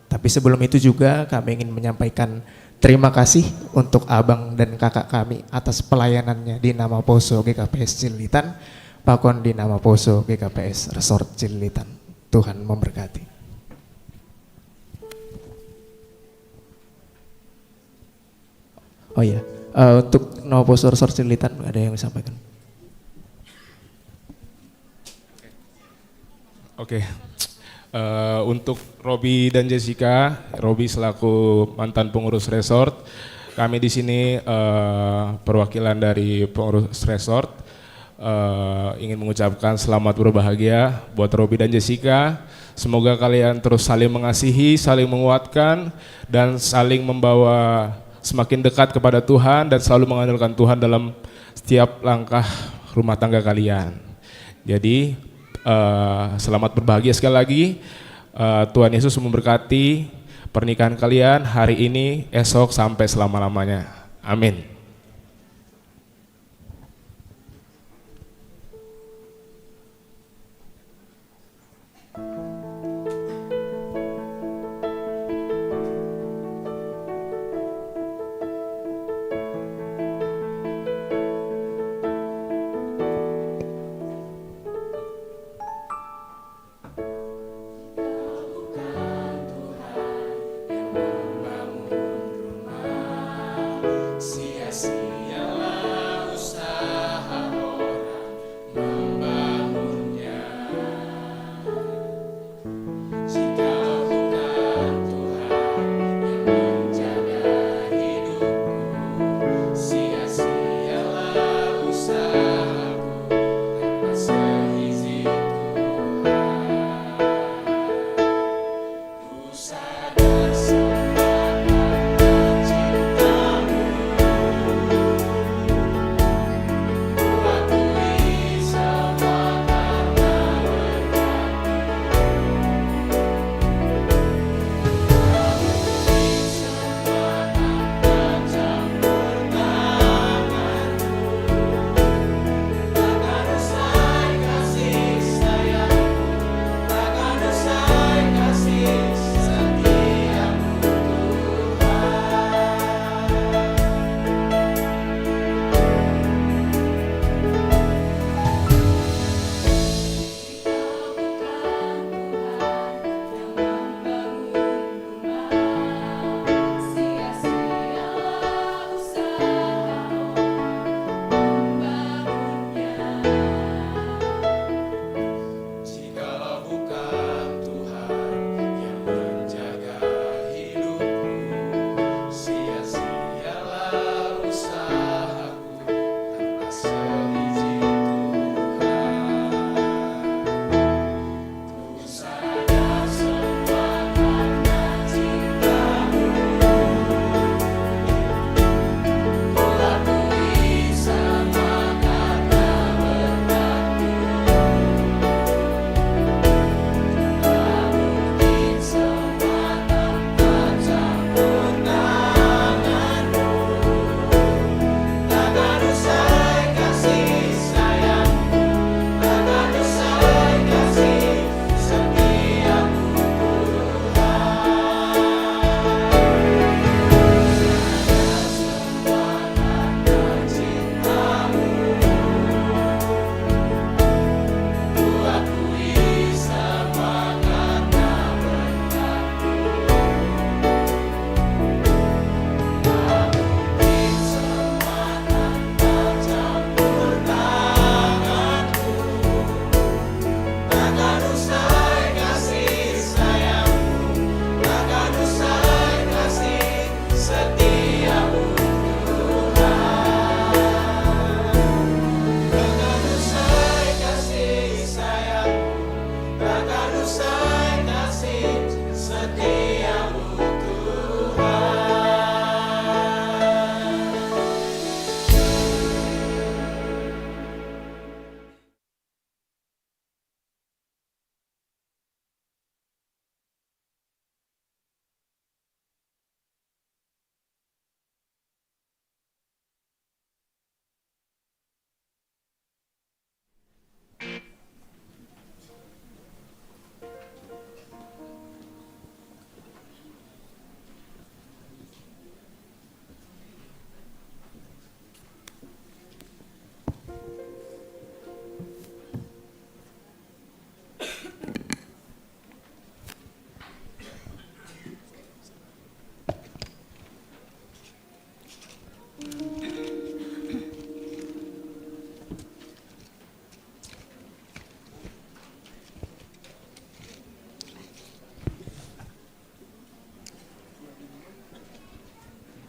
Tapi sebelum itu juga kami ingin menyampaikan terima kasih untuk abang dan kakak kami atas pelayanannya di nama Poso GKPS Cililitan, pakon di nama Poso GKPS Resort Cililitan. Tuhan memberkati. Oh iya, untuk nama Poso Resort Cililitan ada yang disampaikan? Oke. Untuk Robi dan Jessica, Robi selaku mantan pengurus resort, kami di sini perwakilan dari pengurus resort ingin mengucapkan selamat berbahagia buat Robi dan Jessica. Semoga kalian terus saling mengasihi, saling menguatkan, dan saling membawa semakin dekat kepada Tuhan dan selalu mengandalkan Tuhan dalam setiap langkah rumah tangga kalian. Jadi selamat berbahagia sekali lagi. Tuhan Yesus memberkati pernikahan kalian hari ini, esok, sampai selama-lamanya. Amin.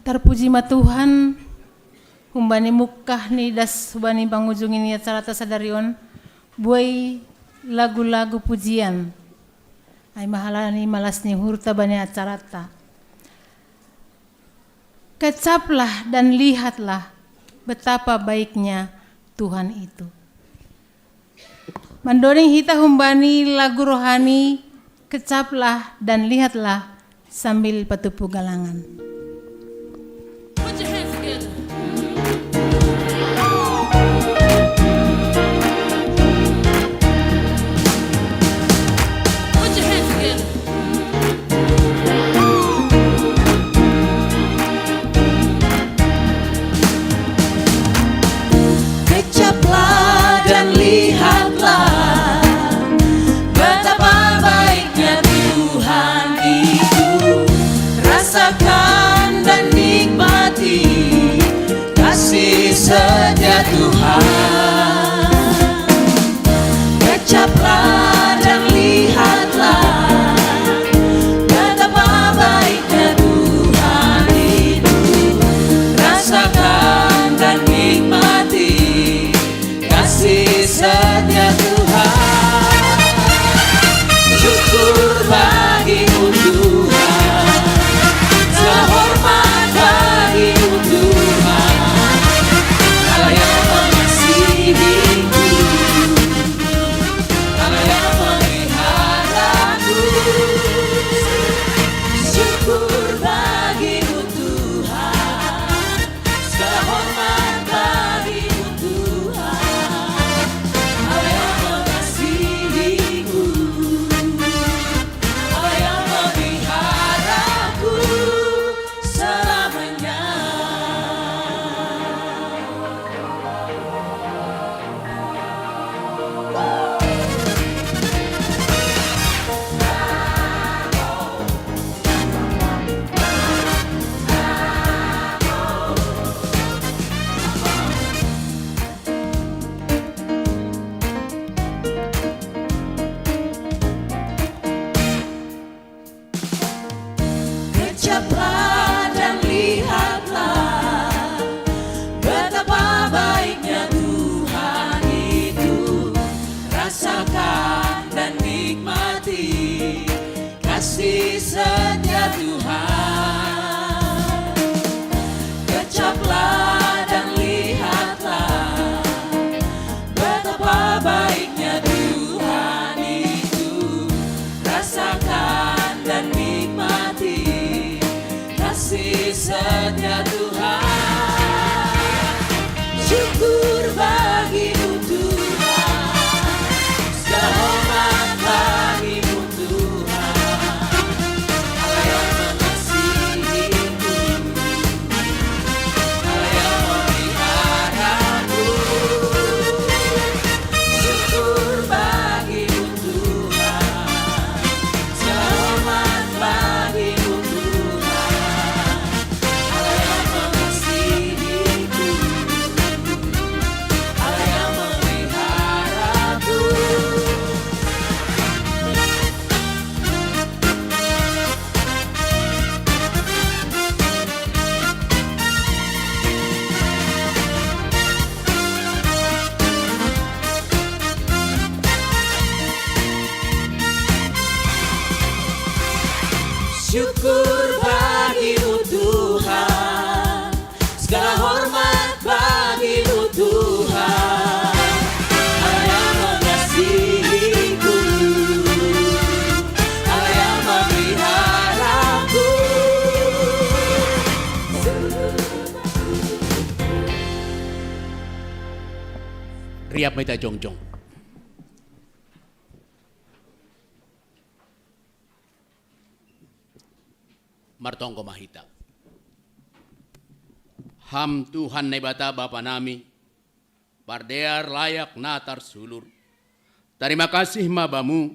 Terpuji ma Tuhan, humbani mukah ni das hubani bangujungin ya carata sadarion, buai lagu-lagu pujian. Ay mahalani malas ni hurta bani acarata. Kecaplah dan lihatlah betapa baiknya Tuhan itu. Mandoring hita humbani lagu rohani, kecaplah dan lihatlah sambil patupu galangan. Put your hands together. Put your hands together. Kecaplah dan lihatlah betapa baiknya Tuhan itu. Rasakan dan nikmati kasih setia Tuhan. Kecaplah dan lihatlah betapa baiknya Tuhan itu. Rasakan dan nikmati kasih setia Tuhan. Syukur bagimu Tuhan, sehormat bagimu Tuhan, Allah yang mengasihiku, Allah yang syukur bagimu Tuhan, segala hormat bagimu Tuhan. Allah yang mengasihiku, Allah yang memeliharaku. Riap may ta jongjong. Martong mahita. Ham Tuhan na bata Bapa nami, pardear layak natar sulur. Terima kasih mabamu,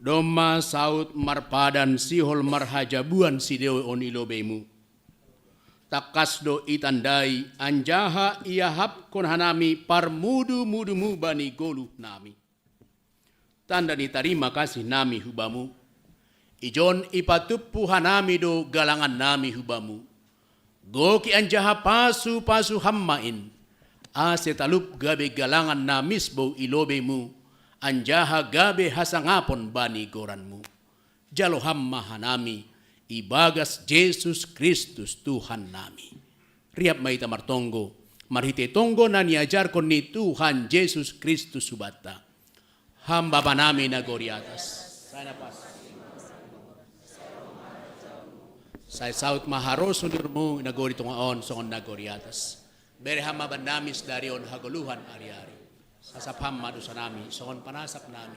doma saut marpadan sihol marhajabuan sideo on ilobemu. Takasdo itandai anjaha iahap kon hanami parmudu-mudumu bani golu nami. Tanda ni terima kasih nami hubamu. Ijon ipatupu hanami do galangan nami hubamu. Goki anjaha pasu hammain. Ase talup gabe galangan namis bo ilobemu. Anjaha gabe hasangapon bani goranmu. Jalo hamma hanami. Ibagas Yesus Kristus Tuhan nami. Riap maita martonggo. Marhite tonggo na niajar kon ni Tuhan Yesus Kristus subata. Hamba nami nagori atas. Sana pas. Saya saut maharos undirmu nagori tungaon songon nagori atas. Bere hama bandamis dari on hagoluhan ari-ari. Sasap hama dosa nami, songon panasap nami.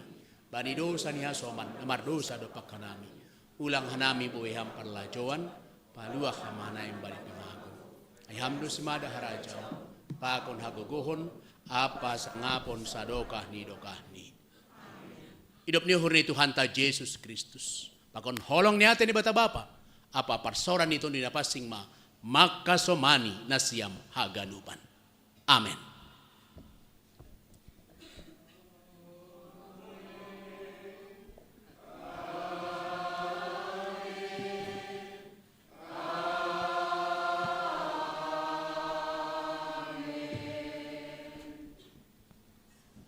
Bani dosa niya soman, namar dosa dopak hanami. Ulang hanami buwe ham parlajoan, paluak hamana yang balik pimago. Ayhamdo simada harajaw, pakon hagogohon, apa ngapon sadokah ni dokah ni. Hidup ni hurni Tuhan ta Yesus Kristus. Pakon holong ni atin ni bata bapa. Apa parsoran itu dinapasing ma makasomani nasiam haganupan. Amin.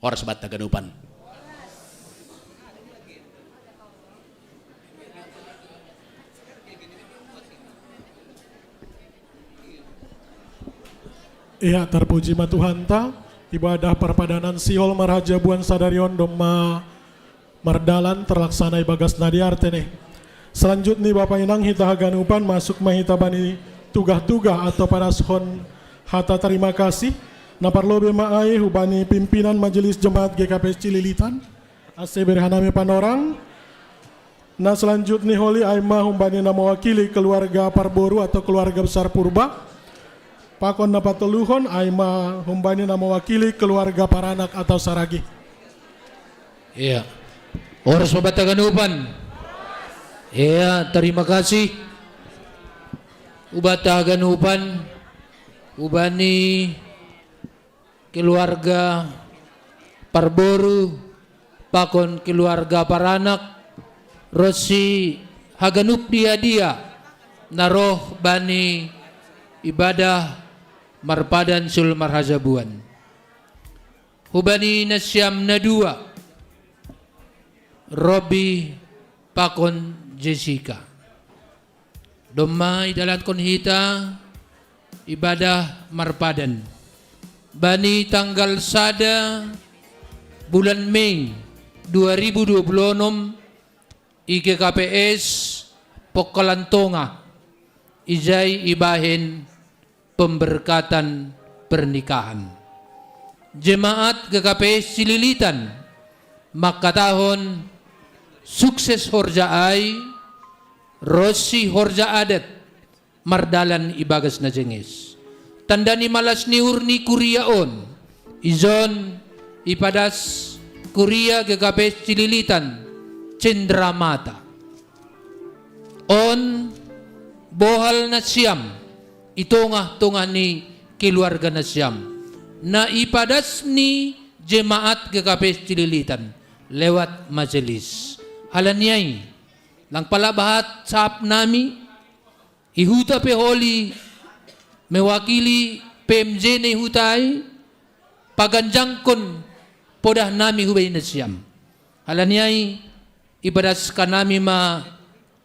Oras bat haganupan. Iya, terpuji ma Tuhan ta, ibadah perpadanan Sihol Marhajabuan Sadarion Doma Mardalan terlaksana ibagas nadiar tene. Selanjutnya Bapak Inang hita haganupan masuk mahita bani tugah-tugah atau pada son hata terima kasih. Naparlobe maai hubani pimpinan Majelis Jemaat GKP Cililitan. Ase berhanami panorang. Nah selanjutnya holi aima humbani na mewakili keluarga Parboru atau keluarga besar Purba. Pakon na pateluhon aima humbani na mewakili keluarga Paranak atau Saragi. Iya. Oras mabatagan Iya, terima kasih. Ubatagan upan ubani keluarga Parboru, pakon keluarga Paranak, Rosi haganup dia naroh bani ibadah marpadan sul marhajabuan. Hubani nasyam na dua, Robi pakon Jessica. Domai dalat kon hita ibadah marpadan. Bani tanggal sada bulan Mei 2026 IGKPS Pokalantonga ijai ibahin pemberkatan pernikahan. Jemaat GKPS Cililitan makatahon sukses horjaai Rosi horja adat mardalan ibagas na jengis. Tandani malas ni urni kuriaon izon ipadas kuria GKPS Cililitan Cendramata on bohal na siyam itongah ni keluarga na siyam na ipadas ni jemaat GKPS Cililitan lewat majelis halanyay lang palabahat sap nami ihuta pe holi mewakili PMJ na ihutay paganjangkon podah nami hubay na siyam halanyay ibadas ka nami ma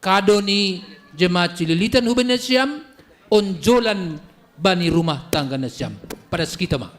kado ni jemaat Cililitan hubani na siyam, onjolan bani rumah tangga na siyam. Pada kita ma.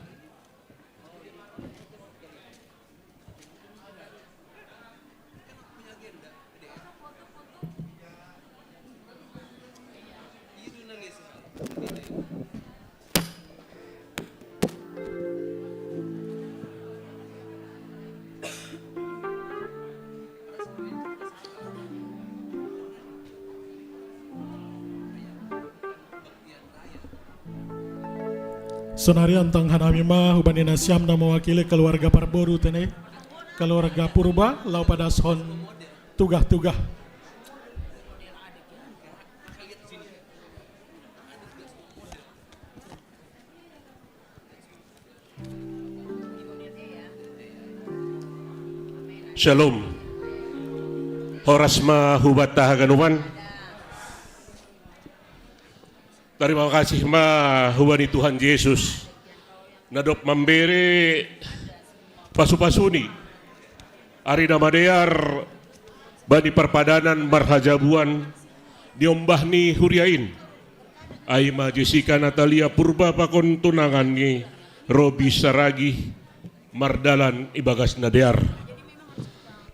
Sonari antang hanami ma hubani na siyam na mewakili keluarga Parboru tene, keluarga Purba lau pada son tugah-tugah. Shalom. Horas ma hubat tahaganuman. Terima kasih ma hubani Tuhan Yesus. Nadop memberi pasu-pasuni. Ari namadear bani perpadanan marhajabuan diombah ni huriain. Aima Jessica Natalia Purba pakon tunangan ni Robi Saragi Mardalan Ibagas Nadear.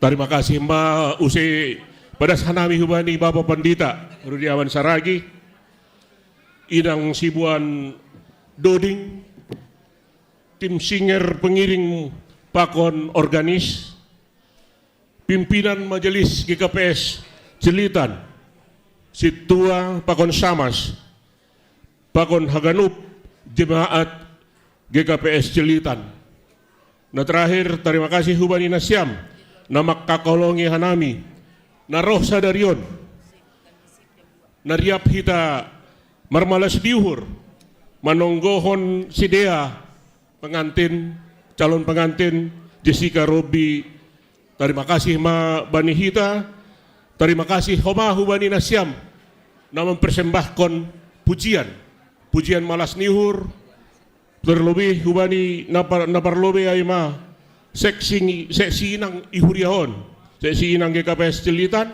Terima kasih ma usai pada sanami hubani Bapak Pandita Rudiawan Saragi. Inang Sibuan Doding, tim singer pengiring pakon organis, pimpinan majelis GKPS Cilitan, Situa pakon Samas, pakon Haganup, jemaat GKPS Cilitan. Nah terakhir terima kasih hubani Nasyam, nama kakolongi hanami, naroh sadarion, nariap hita marmalas diuhur, manonggohon si Dea, pengantin, calon pengantin, Jessica Robi. Terima kasih ma bani hita, terima kasih homa hubani Nasyam, na mempersembahkan pujian malas niuhur, terlebih hubani naparlobe ay ma seksi nang ihuriahon, seksi nang GKPS Cilitan,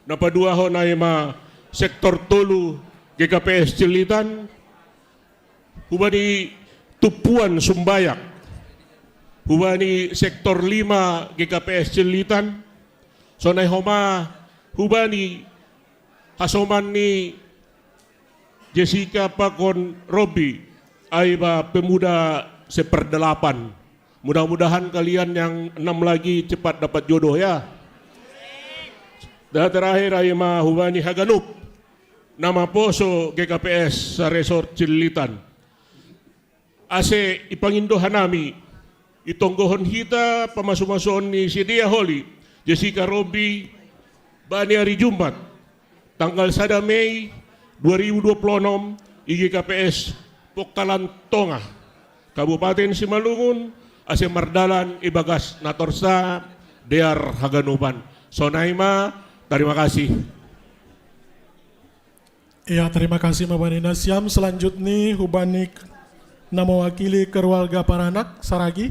napaduahon ay ma sektor tolu GKPS Cilitan, hubani Tupuan Sumbayak, hubani sektor 5 GKPS Cilitan, sonay homa hubani hasoman ni Jessica pakon Robi ay ba pemuda seperdelapan. Mudah-mudahan kalian yang 6 lagi cepat dapat jodoh ya. Dan terakhir ay ma hubani Haganup, nama poso GKPS sa Resort Cilitan. Ase ipangindohan nami, itonggohon hita pamasumason ni si Dia Holy, Jessica Robi, bani hari Jumat, tanggal 1 Mei 2026, IGKPS Pokalan Tonga, Kabupaten Simalungun, ase Mardalan Ibagas Natorsa, Dear Haganupan. Sonaima, terima kasih. Ya, terima kasih Mabani Nasyam. Selanjutnya hubani na mewakili keluarga Paranak Saragi,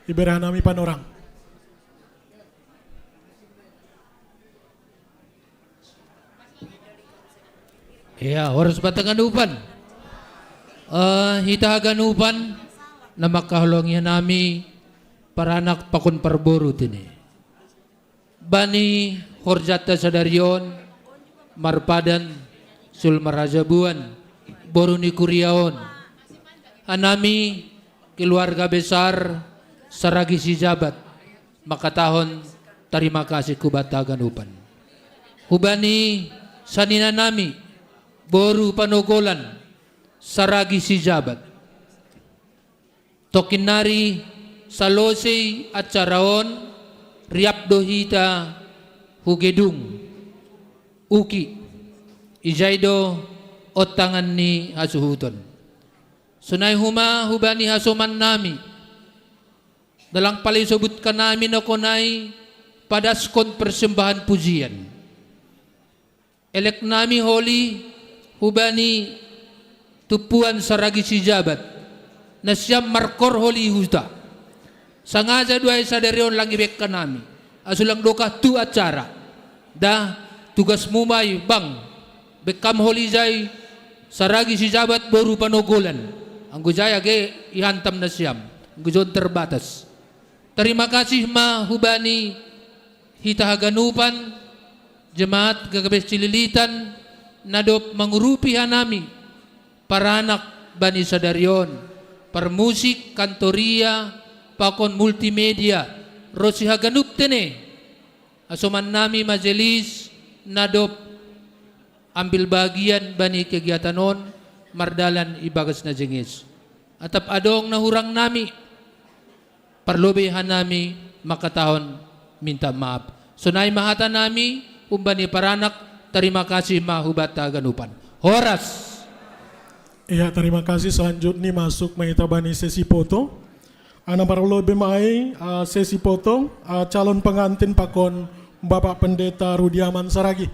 Iberhanami Panorang. Ya, harus bataganupan. Hita haganupan na makahalongnya nami Paranak pakon Parboru tini. Bani Horjata Sadarion, Marpadan Sul Marajabuan, Boruni Kuriaon, anami keluarga besar Saragi Sijabat, makatahon terima kasih kubatagan upan. Hubani sanina nami Boru Panogolan Saragi Sijabat. Tokinari Salosei at Saraon Riap Dohita Hugedung Uki Ijaido otangan ni hasuhuton. Sunay huma hubani hasuman nami. Dalang palay sebutkan namin ako na'y padaskon persembahan pujian. Elek nami holy hubani Tupuan Saragi Sijabat na siyam markor holy husta. Sangaja duay sadarion lang ibek ka nami. Asulang doka tu acara. Da tugasmu may bang bekam holijay saragi si jabat baru panogolan ang gujaya ge ihantam na siyam gujon terbatas. Terima kasih mahubani hitahaganupan jemaat gagabes cililitan nadop mangurupi hanami para anak Bani Sadarion permusik kantoria pakon multimedia rosi haganup tene asuman nami majelis nadop ambil bagian bani kegiatanon mardalan ibagas na jengis atap adong nahurang nami perlobehan nami makatahon minta maaf sunay mahata nami umbani paranak terima kasih mahubat taganupan horas. Iya, terima kasih. Selanjutnya masuk mengitabani sesi foto. Ana parlobe mai sesi foto calon pengantin pakon Bapak Pendeta Rudiaman Saragi.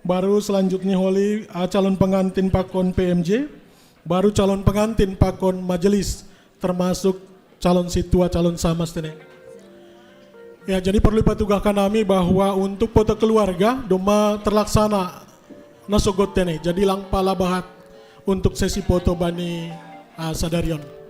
Baru selanjutnya holi calon pengantin pakon PMJ, baru calon pengantin pakon majelis, termasuk calon situa, calon samas tene. Ya, jadi perlu patugakan kami bahwa untuk foto keluarga doma terlaksana nasogot tene. Jadi lang pala bahat untuk sesi foto Bani Sadarion.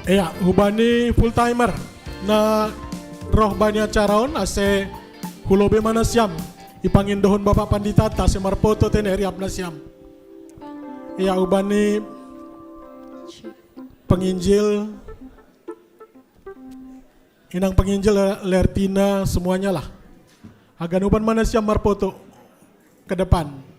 Iya, hubani full timer na roh bani acaraon ase hulobe mana siam ipangin dohon Bapak Pandita ta se marpoto tene riap na siam. Iya, hubani penginjil inang penginjil Lertina semuanya lah. Aganupan mana siam marpoto ke depan.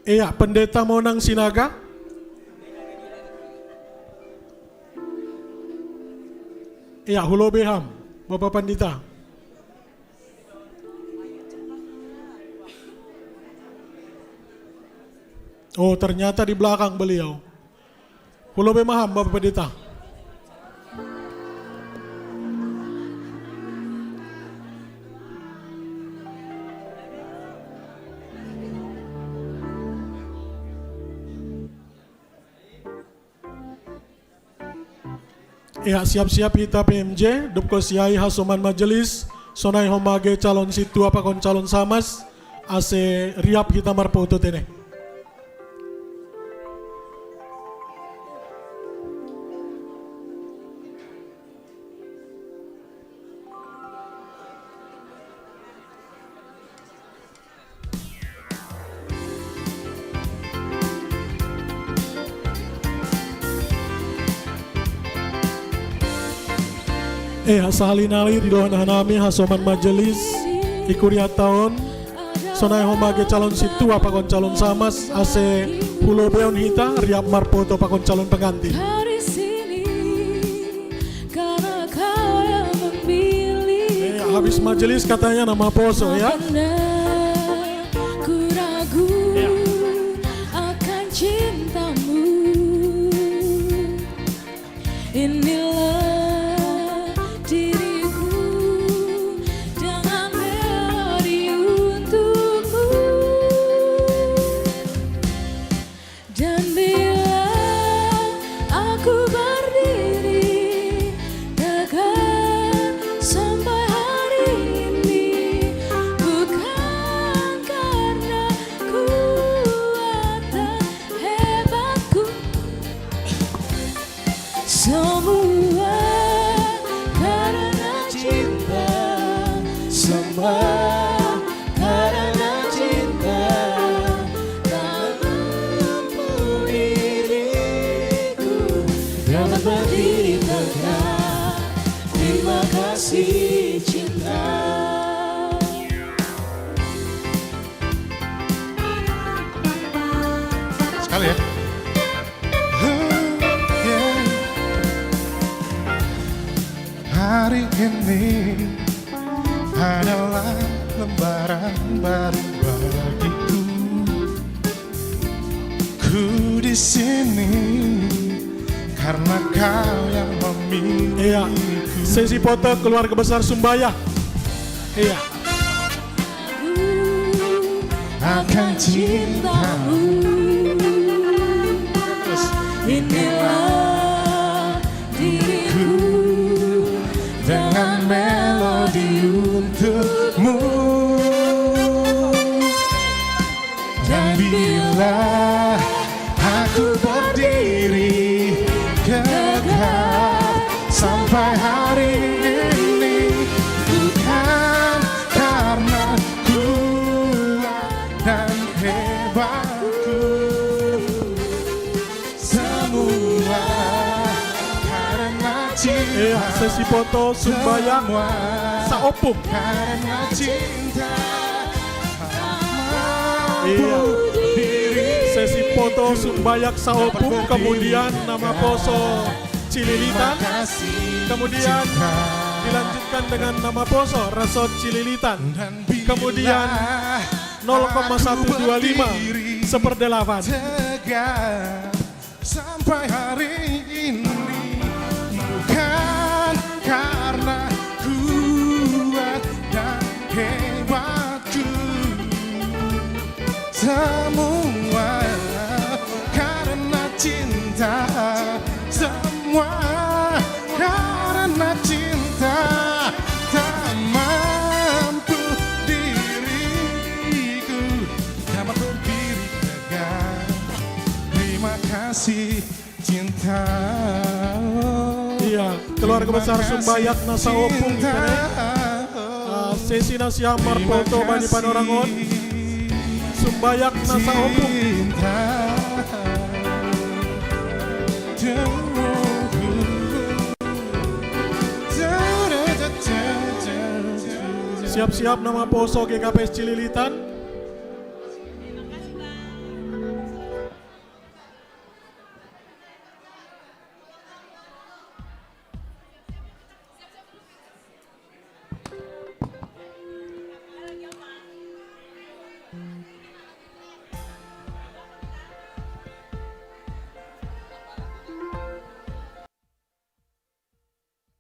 Iya, pendeta Monang Sinaga. Iya, Hulobeham, Bapak Pandita. Oh, ternyata di belakang beliau. Hulobeham, Bapak Pendeta. Ya, siap-siap kita PMJ, dupko siai hasuman majelis, sonai homage calon situ apa kon calon samas, ase riap kita marpoto tene. Sahalinali di doa nami hasoman majelis ikuria tahun sonai homage calon situ apa kon calon samas ase pulau beon hita riap marpoto apa kon calon pengantin. Habis majelis katanya nama poso ya. Akan cintamu inilah sekali ya. Hari ini adalah lembaran baru bagiku. Ku di sini karena kau yang memilih. Iya. Sesi foto keluarga besar Sumbaya. Iya. Akan cintamu. inilah diriku Dengan melodi untukmu. Dan bila aku berdiri tegak sampai hari ini, bukan karena kuat dan hebatku, semua karena cinta. Iya, sesi foto Sumbaya Saopum. Karena cinta. Iya. Sesi foto Sumbayak Saopum, kemudian nama poso Cililitan, kemudian dilanjutkan dengan nama poso Resort Cililitan, kemudian 0,125 1/8. Tegak sampai hari ini, bukan karena kuat dan hebatku, semua karena cinta, semua karena cinta. Tak mampu diriku dapat berdiri tegak. Terima kasih cinta. Iya, keluarga besar Sumbayak Nasa Opung. Sesi nasihat marpoto bani panorangon Sumbayak Nasa Opung. Siap-siap nama poso GKPS Cililitan.